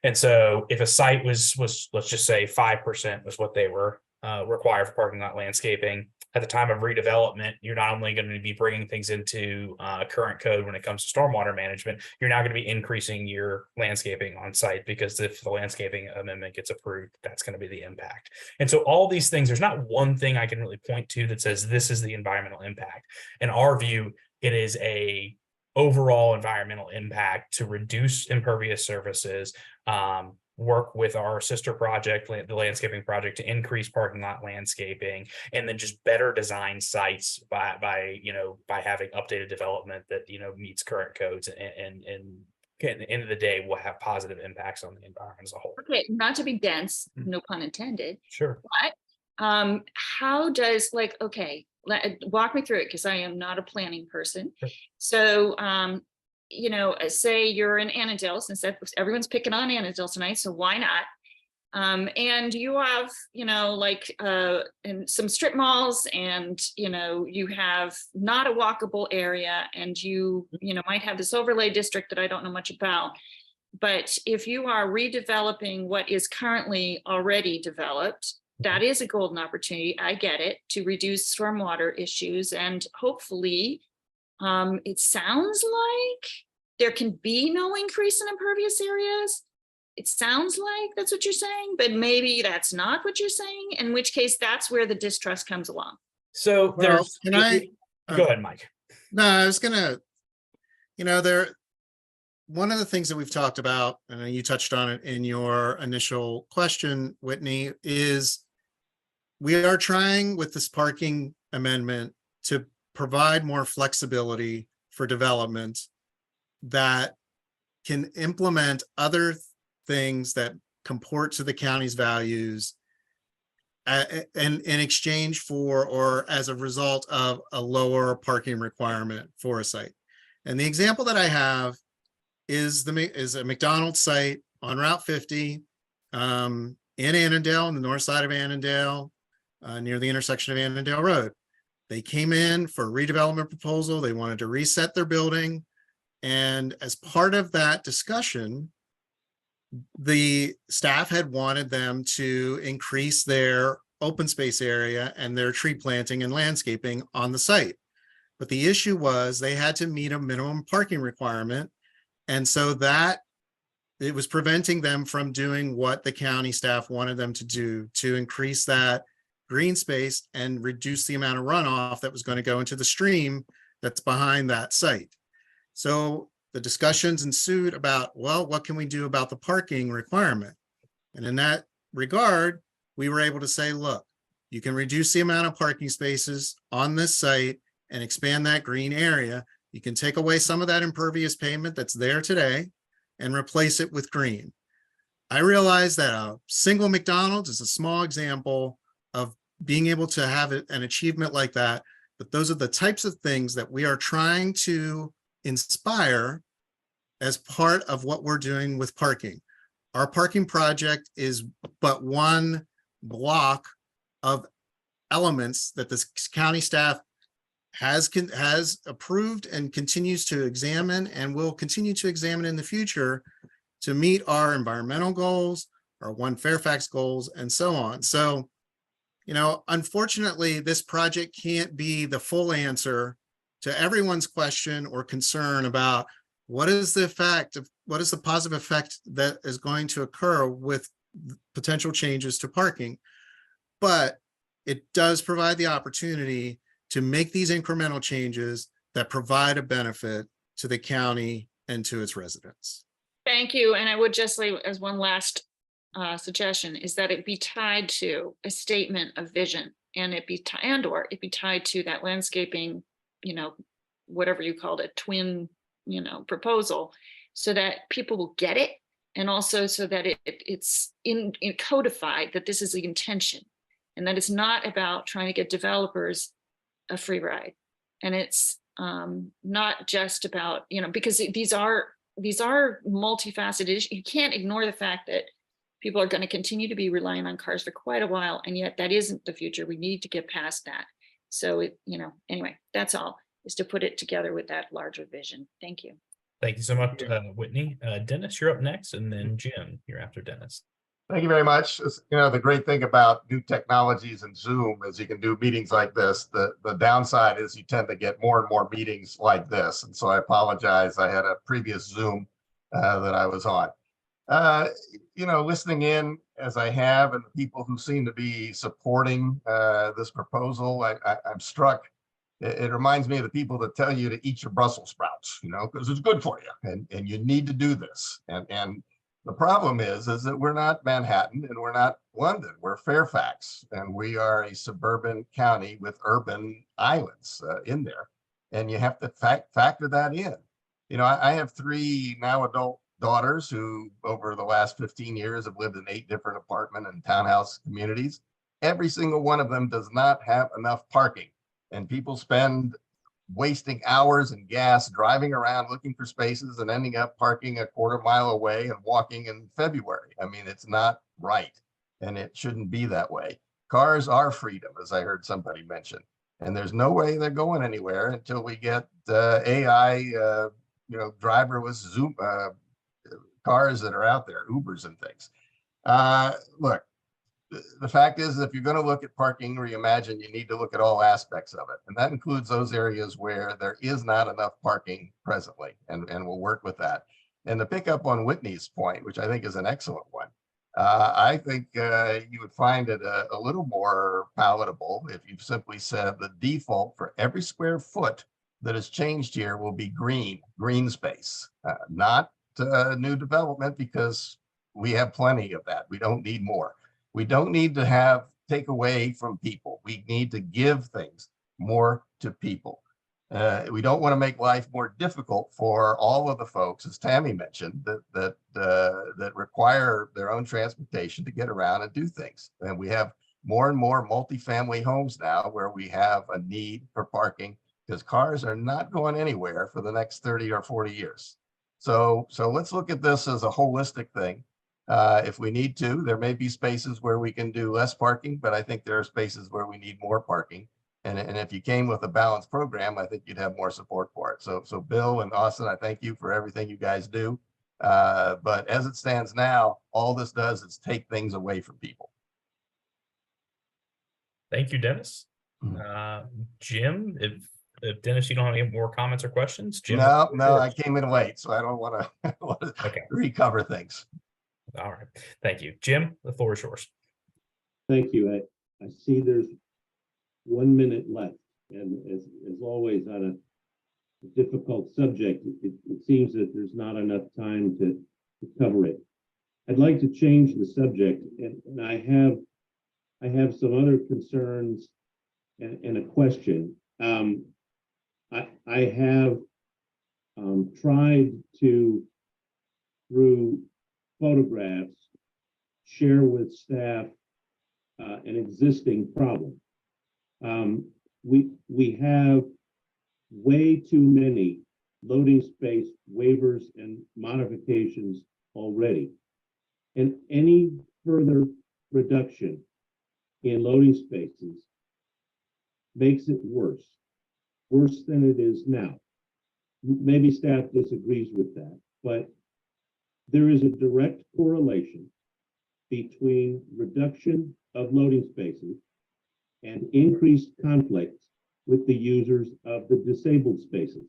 And so if a site was let's just say 5% was what they were required for parking lot landscaping, at the time of redevelopment, you're not only going to be bringing things into current code when it comes to stormwater management, you're now going to be increasing your landscaping on site, because if the landscaping amendment gets approved, that's going to be the impact. And so all these things, there's not one thing I can really point to that says this is the environmental impact. In our view, it is a overall environmental impact to reduce impervious surfaces, work with our sister project, the landscaping project, to increase parking lot landscaping, and then just better design sites by having updated development that, you know, meets current codes, and at the end of the day will have positive impacts on the environment as a whole. Okay, not to be dense, no pun intended. Sure. But how does, like, okay, walk me through it, because I am not a planning person. Sure. So you know, say you're in Annandale, since everyone's picking on Annandale tonight, so why not? And you have, you know, like and some strip malls, and, you know, you have not a walkable area, and you know, might have this overlay district that I don't know much about. But if you are redeveloping what is currently already developed, that is a golden opportunity. I get it, to reduce stormwater issues, and hopefully it sounds like there can be no increase in impervious areas. It sounds like that's what you're saying, but maybe that's not what you're saying, in which case that's where the distrust comes along. So Well, go ahead, Mike. No, I was gonna, you know, one of the things that we've talked about, and you touched on it in your initial question, Whitney, is we are trying with this parking amendment to provide more flexibility for development that can implement other things that comport to the county's values in exchange for, or as a result of, a lower parking requirement for a site. And the example that I have is a McDonald's site on Route 50 in Annandale, on the north side of Annandale, near the intersection of Annandale Road. They came in for a redevelopment proposal. They wanted to reset their building. And as part of that discussion, the staff had wanted them to increase their open space area and their tree planting and landscaping on the site. But the issue was they had to meet a minimum parking requirement. And so that it was preventing them from doing what the county staff wanted them to do, to increase that green space and reduce the amount of runoff that was going to go into the stream that's behind that site. So the discussions ensued about, well, what can we do about the parking requirement? And in that regard, we were able to say, look, you can reduce the amount of parking spaces on this site and expand that green area. You can take away some of that impervious pavement that's there today and replace it with green. I realize that a single McDonald's is a small example of being able to have an achievement like that, but those are the types of things that we are trying to inspire as part of what we're doing with parking. Our parking project is but one block of elements that the county staff has approved and continues to examine and will continue to examine in the future to meet our environmental goals, our One Fairfax goals, and so on. So, you know, unfortunately, this project can't be the full answer to everyone's question or concern about what is the effect of, what is the positive effect that is going to occur with potential changes to parking. But it does provide the opportunity to make these incremental changes that provide a benefit to the county and to its residents. Thank you. And I would just say as one last suggestion is that it be tied to a statement of vision, and it be tied to that landscaping, you know, whatever you called it, twin, you know, proposal, so that people will get it. And also so that it's in codified that this is the intention, and that it's not about trying to get developers a free ride. And it's not just about, you know, because these are multifaceted issues. You can't ignore the fact that people are going to continue to be relying on cars for quite a while, and yet that isn't the future. We need to get past that. So it, you know, anyway, that's all, is to put it together with that larger vision. Thank you. Thank you so much, Whitney. Dennis, you're up next, and then Jim, you're after Dennis. Thank you very much. You know, the great thing about new technologies and Zoom is you can do meetings like this. The downside is you tend to get more and more meetings like this. And so I apologize. I had a previous Zoom that I was on. You know, listening in as I have, and the people who seem to be supporting this proposal, I'm struck. It reminds me of the people that tell you to eat your Brussels sprouts, you know, because it's good for you, and you need to do this. And the problem is that we're not Manhattan and we're not London. We're Fairfax, and we are a suburban county with urban islands in there, and you have to factor that in. You know, I have 3 now adult daughters who over the last 15 years have lived in 8 different apartment and townhouse communities. Every single one of them does not have enough parking, and people spend wasting hours and gas driving around looking for spaces and ending up parking a quarter mile away and walking in February. I mean, it's not right, and it shouldn't be that way. Cars are freedom, as I heard somebody mention, and there's no way they're going anywhere until we get AI, you know, driverless Zoom cars that are out there, Ubers and things. Look, the fact is, if you're going to look at parking reimagined, you need to look at all aspects of it. And that includes those areas where there is not enough parking presently, and we'll work with that. And to pick up on Whitney's point, which I think is an excellent one, I think you would find it a little more palatable if you simply said the default for every square foot that is changed here will be green space, not new development because we have plenty of that. We don't need more. We don't need to take away from people. We need to give things more to people. We don't want to make life more difficult for all of the folks, as Tammy mentioned, that require their own transportation to get around and do things. And we have more and more multifamily homes now where we have a need for parking because cars are not going anywhere for the next 30 or 40 years. So let's look at this as a holistic thing. If we need to, there may be spaces where we can do less parking, but I think there are spaces where we need more parking. And if you came with a balanced program, I think you'd have more support for it. So Bill and Austin, I thank you for everything you guys do. But as it stands now, all this does is take things away from people. Thank you, Dennis. Jim, if Dennis, you don't have any more comments or questions? Jim? No, I came in late, so I don't want to Okay. recover things. All right. Thank you. Jim, the floor is yours. Thank you. I see there's 1 minute left, and as always on a difficult subject, it seems that there's not enough time to cover it. I'd like to change the subject, and I have some other concerns and a question. I have tried to, through photographs, share with staff an existing problem. We have way too many loading space waivers and modifications already. And any further reduction in loading spaces makes it worse than it is now. Maybe staff disagrees with that, but there is a direct correlation between reduction of loading spaces and increased conflict with the users of the disabled spaces.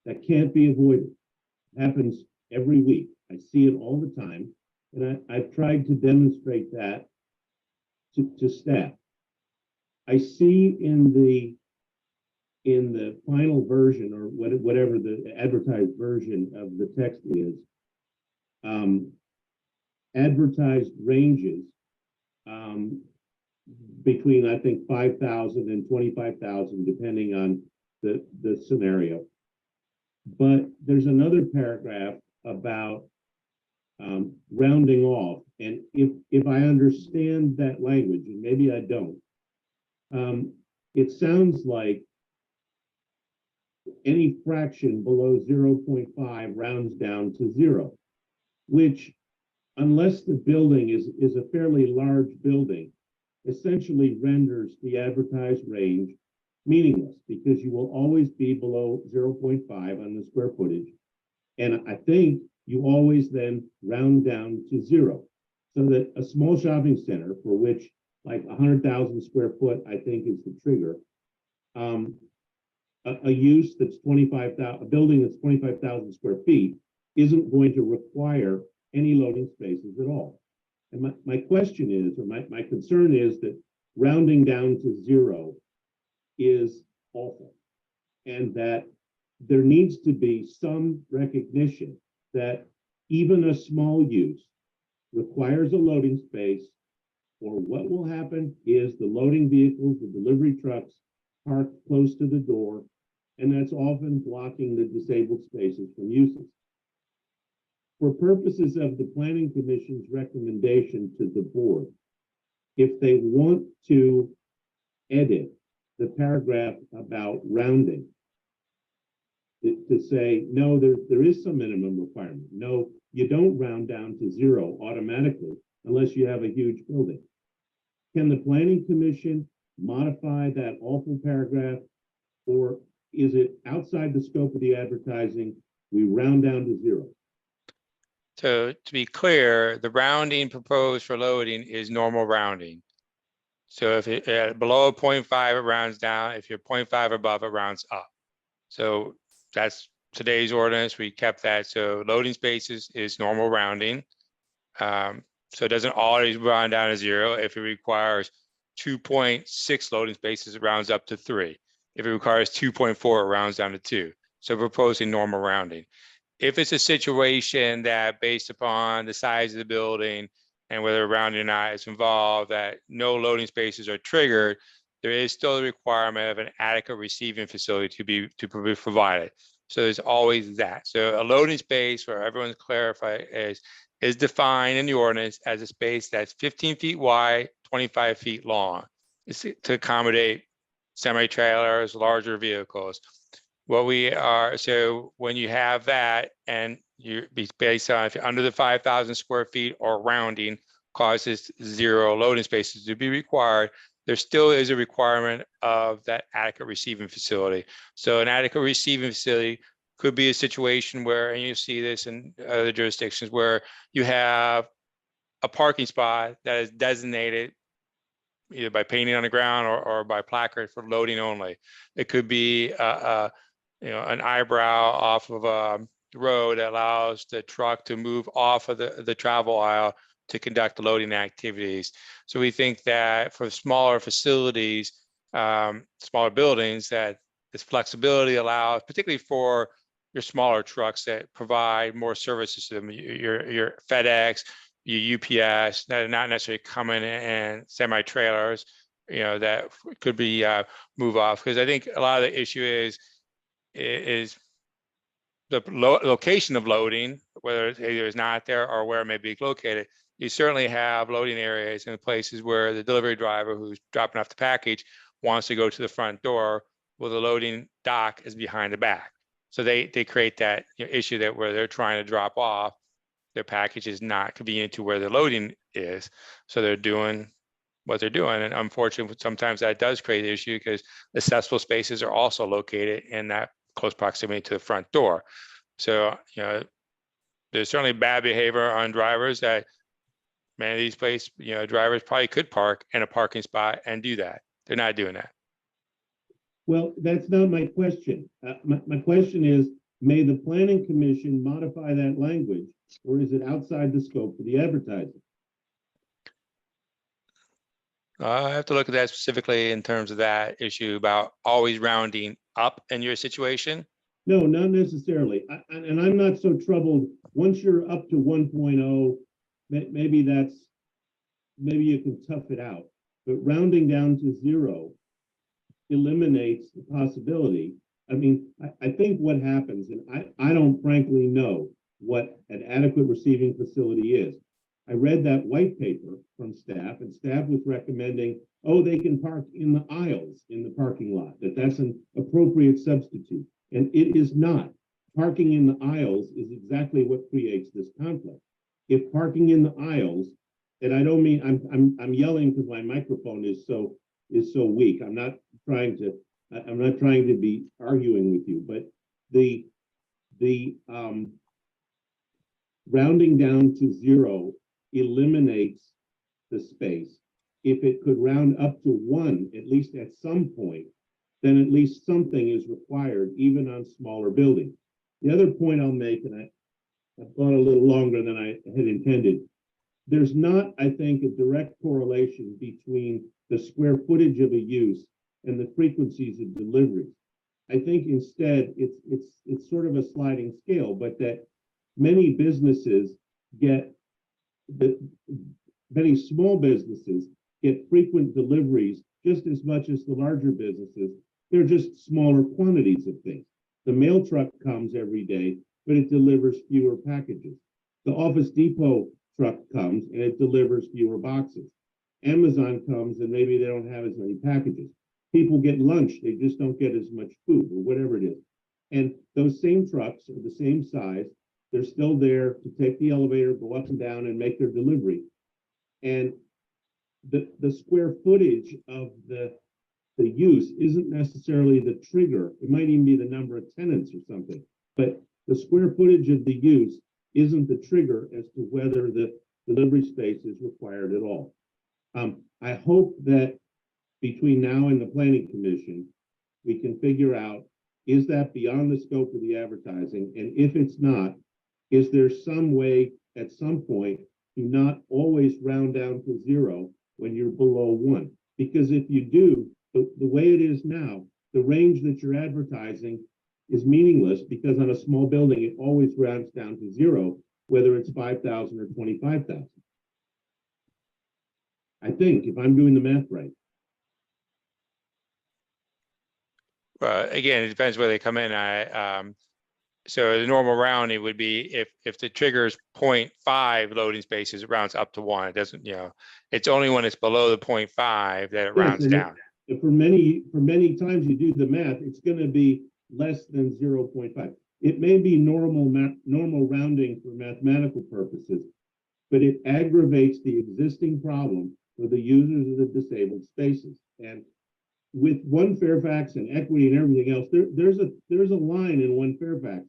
That can't be avoided. It happens every week. I see it all the time, and I've tried to demonstrate that to staff. I see in the final version, or whatever the advertised version of the text is, advertised ranges between, I think, 5,000 and 25,000, depending on the scenario. But there's another paragraph about rounding off. And if I understand that language, and maybe I don't, it sounds like any fraction below 0.5 rounds down to 0, which, unless the building is a fairly large building, essentially renders the advertised range meaningless, because you will always be below 0.5 on the square footage. And I think you always then round down to 0, so that a small shopping center, for which like 100,000 square foot, I think, is the trigger, a use that's 25,000, a building that's 25,000 square feet isn't going to require any loading spaces at all. And my question is, or my concern is, that rounding down to 0 is awful, and that there needs to be some recognition that even a small use requires a loading space, or what will happen is the loading vehicles, the delivery trucks, park close to the door, and that's often blocking the disabled spaces from uses. For purposes of the Planning Commission's recommendation to the board, if they want to edit the paragraph about rounding, to say, no, there is some minimum requirement. No, you don't round down to 0 automatically unless you have a huge building. Can the Planning Commission modify that awful paragraph, or is it outside the scope of the advertising? We round down to 0. So to be clear, the rounding proposed for loading is normal rounding. So if it below 0.5, it rounds down. If you're 0.5 above, it rounds up. So that's today's ordinance. We kept that. So loading spaces is normal rounding. So it doesn't always round down to 0. If it requires 2.6 loading spaces, it rounds up to 3. If it requires 2.4, it rounds down to 2. So proposing normal rounding. if it's a situation that based upon the size of the building and whether rounding or not is involved, that no loading spaces are triggered, there is still a requirement of an adequate receiving facility to be provided. So there's always that. So a loading space, for everyone's clarified, is defined in the ordinance as a space that's 15 feet wide, 25 feet long. It's to accommodate semi-trailers, larger vehicles. What we are, so when you have that and you be based on if you're under the 5,000 square feet or rounding causes 0 loading spaces to be required, there still is a requirement of that adequate receiving facility. So an adequate receiving facility could be a situation where, and you see this in other jurisdictions, where you have a parking spot that is designated either by painting on the ground or by placard for loading only. It could be an eyebrow off of a road that allows the truck to move off of the travel aisle to conduct the loading activities. So we think that for smaller facilities, smaller buildings, that this flexibility allows, particularly for your smaller trucks that provide more services to them, your FedEx, your UPS, that are not necessarily coming in semi-trailers, that could be move off. Because I think a lot of the issue is the location of loading, whether it's either is not there or where it may be located. You certainly have loading areas in places where the delivery driver who's dropping off the package wants to go to the front door. Well, the loading dock is behind the back. So they create that issue that where they're trying to drop off, their package is not convenient to where the loading is. So they're doing what they're doing. And unfortunately, sometimes that does create an issue because accessible spaces are also located in that close proximity to the front door. So, there's certainly bad behavior on drivers that many of these places, drivers probably could park in a parking spot and do that. They're not doing that. Well, that's not my question. My question is, may the planning commission modify that language, or is it outside the scope of the advertising? I have to look at that specifically in terms of that issue about always rounding up in your situation. No, not necessarily. And I'm not so troubled. Once you're up to 1.0, maybe you can tough it out. But rounding down to 0 eliminates the possibility. I mean, I think what happens, and I don't frankly know what an adequate receiving facility is. I read that white paper from staff, and staff was recommending, they can park in the aisles in the parking lot, that's an appropriate substitute. And it is not. Parking in the aisles is exactly what creates this conflict. If parking in the aisles, and I don't mean, I'm yelling because my microphone is so weak. I'm not trying to be arguing with you, but the rounding down to 0 eliminates the space. If it could round up to 1, at least at some point, then at least something is required, even on smaller buildings. The other point I'll make, and I've gone a little longer than I had intended, there's not, I think, a direct correlation between the square footage of a use and the frequencies of deliveries. I think instead it's sort of a sliding scale, but that many businesses many small businesses get frequent deliveries just as much as the larger businesses. They're just smaller quantities of things. The mail truck comes every day, but it delivers fewer packages. The Office Depot truck comes and it delivers fewer boxes. Amazon comes and maybe they don't have as many packages. People get lunch, they just don't get as much food or whatever it is. And those same trucks are the same size. They're still there to take the elevator, go up and down and make their delivery. And the square footage of the use isn't necessarily the trigger. It might even be the number of tenants or something, but the square footage of the use isn't the trigger as to whether the delivery space is required at all. I hope that between now and the Planning Commission, we can figure out, is that beyond the scope of the advertising? And if it's not, is there some way at some point to not always round down to 0 when you're below 1? Because if you do, the way it is now, the range that you're advertising is meaningless because on a small building, it always rounds down to zero, whether it's 5,000 or 25,000. I think, if I'm doing the math right. Again, it depends where they come in. So the normal rounding would be if the trigger is 0.5 loading spaces, it rounds up to 1. It doesn't, it's only when it's below the 0.5 that it rounds down. For many times you do the math, it's going to be less than 0.5. It may be normal rounding for mathematical purposes, but it aggravates the existing problem for the users of the disabled spaces. And with One Fairfax and equity and everything else, there's a line in One Fairfax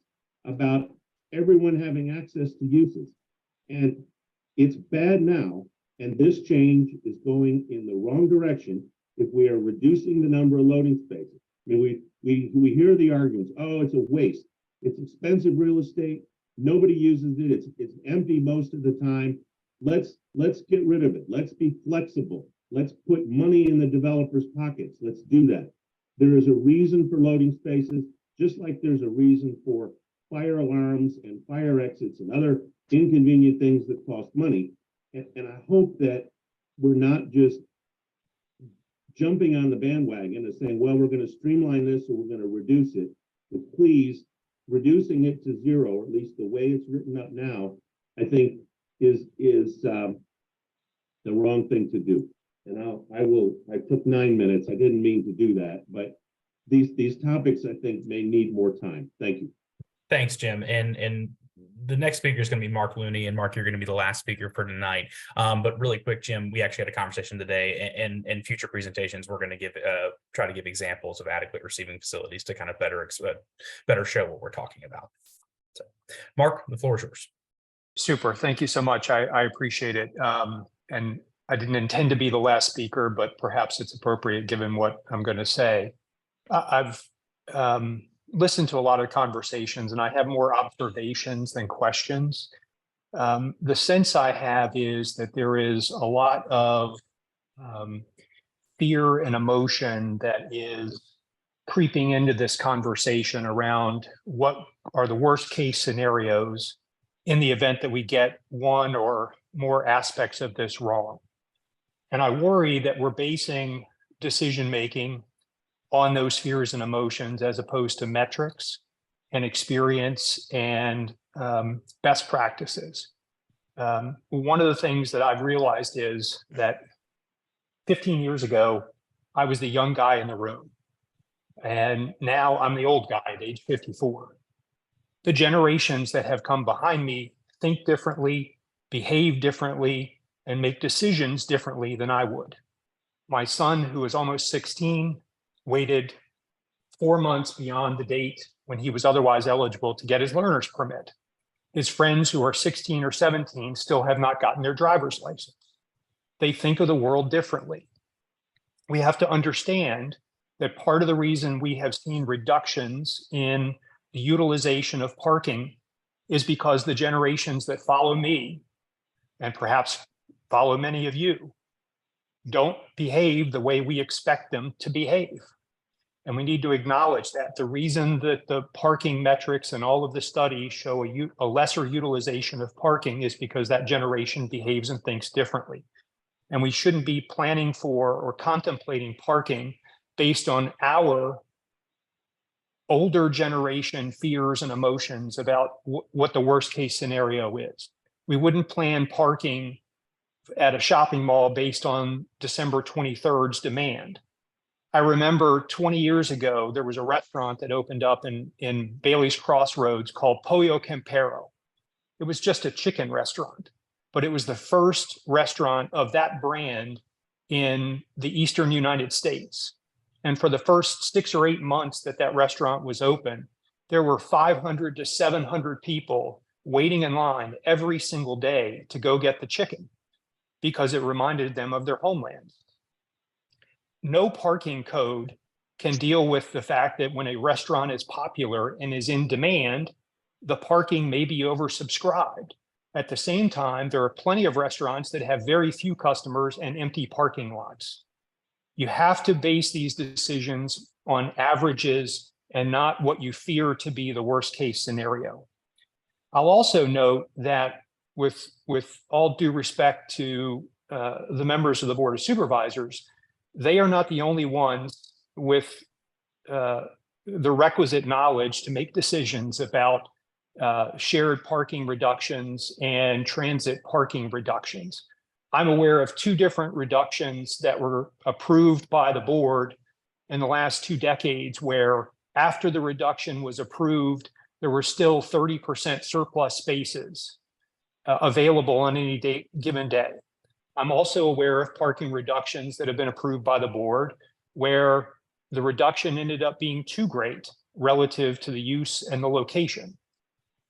about everyone having access to uses. And it's bad now, and this change is going in the wrong direction if we are reducing the number of loading spaces. I mean, we hear the arguments, oh, it's a waste. It's expensive real estate. Nobody uses it. It's empty most of the time. Let's get rid of it. Let's be flexible. Let's put money in the developers' pockets. Let's do that. There is a reason for loading spaces, just like there's a reason for fire alarms and fire exits and other inconvenient things that cost money. And I hope that we're not just jumping on the bandwagon and saying, well, we're going to streamline this or we're going to reduce it. But please, reducing it to zero, or at least the way it's written up now, I think is the wrong thing to do. And I took 9 minutes. I didn't mean to do that, but these topics I think may need more time. Thank you. Thanks, Jim. And the next speaker is going to be Mark Looney, and Mark, you're going to be the last speaker for tonight. But really quick, Jim, we actually had a conversation today, and in future presentations, we're going to try to give examples of adequate receiving facilities to kind of better show what we're talking about. So, Mark, the floor is yours. Super. Thank you so much. I appreciate it. And I didn't intend to be the last speaker, but perhaps it's appropriate given what I'm going to say. I've listened to a lot of conversations, and I have more observations than questions. The sense I have is that there is a lot of fear and emotion that is creeping into this conversation around what are the worst case scenarios in the event that we get one or more aspects of this wrong. And I worry that we're basing decision-making on those fears and emotions as opposed to metrics and experience and best practices. One of the things that I've realized is that 15 years ago, I was the young guy in the room. And now I'm the old guy at age 54. The generations that have come behind me think differently, behave differently, and make decisions differently than I would. My son, who is almost 16, waited 4 months beyond the date when he was otherwise eligible to get his learner's permit. His friends who are 16 or 17 still have not gotten their driver's license. They think of the world differently. We have to understand that part of the reason we have seen reductions in the utilization of parking is because the generations that follow me, and perhaps follow many of you, don't behave the way we expect them to behave. And we need to acknowledge that the reason that the parking metrics and all of the studies show a lesser utilization of parking is because that generation behaves and thinks differently. And we shouldn't be planning for or contemplating parking based on our older generation fears and emotions about what the worst case scenario is. We wouldn't plan parking at a shopping mall based on December 23rd's demand. I remember 20 years ago, there was a restaurant that opened up in Bailey's Crossroads called Pollo Campero. It was just a chicken restaurant, but it was the first restaurant of that brand in the Eastern United States. And for the first 6 or 8 months that restaurant was open, there were 500 to 700 people waiting in line every single day to go get the chicken because it reminded them of their homeland. No parking code can deal with the fact that when a restaurant is popular and is in demand, the parking may be oversubscribed. At the same time, there are plenty of restaurants that have very few customers and empty parking lots. You have to base these decisions on averages and not what you fear to be the worst case scenario. I'll also note that with all due respect to the members of the Board of Supervisors, they are not the only ones with the requisite knowledge to make decisions about shared parking reductions and transit parking reductions. I'm aware of 2 different reductions that were approved by the board in the last 2 decades, where after the reduction was approved, there were still 30% surplus spaces available on any given day. I'm also aware of parking reductions that have been approved by the board where the reduction ended up being too great relative to the use and the location.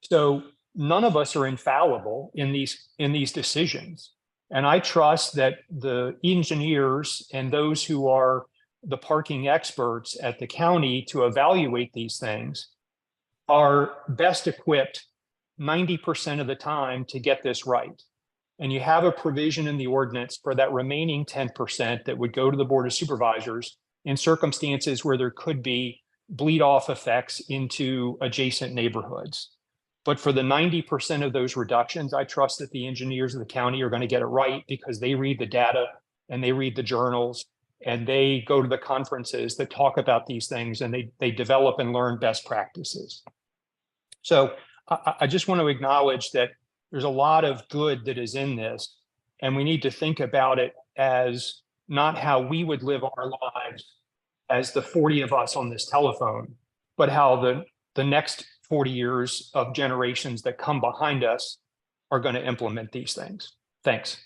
So none of us are infallible in these decisions. And I trust that the engineers and those who are the parking experts at the county to evaluate these things are best equipped 90% of the time to get this right. And you have a provision in the ordinance for that remaining 10% that would go to the Board of Supervisors in circumstances where there could be bleed off effects into adjacent neighborhoods. But for the 90% of those reductions, I trust that the engineers of the county are going to get it right because they read the data and they read the journals and they go to the conferences that talk about these things and they develop and learn best practices. So I just want to acknowledge that there's a lot of good that is in this, and we need to think about it as not how we would live our lives as the 40 of us on this telephone, but how the next 40 years of generations that come behind us are going to implement these things. Thanks.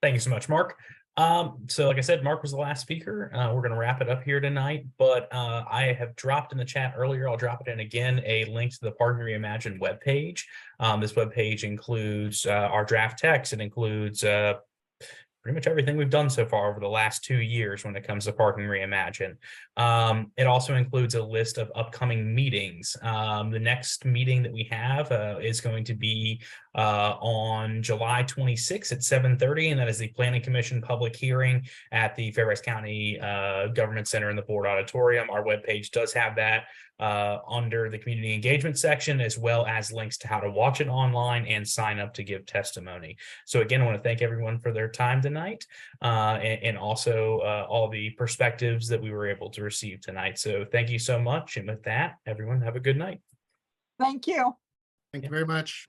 Thank you so much, Mark. So like I said, Mark was the last speaker. We're going to wrap it up here tonight, but I have dropped in the chat earlier, I'll drop it in again, a link to the Parking Reimagined webpage. This webpage includes our draft text. It includes pretty much everything we've done so far over the last 2 years when it comes to Parking Reimagined. It also includes a list of upcoming meetings. The next meeting that we have is going to be on July 26th at 7:30, and that is the Planning Commission public hearing at the Fairfax County Government Center in the Board Auditorium. Our webpage does have that under the community engagement section, as well as links to how to watch it online and sign up to give testimony. So again, I want to thank everyone for their time tonight, and also all the perspectives that we were able to receive tonight. So thank you so much. And with that, everyone have a good night. Thank you. Thank you very much.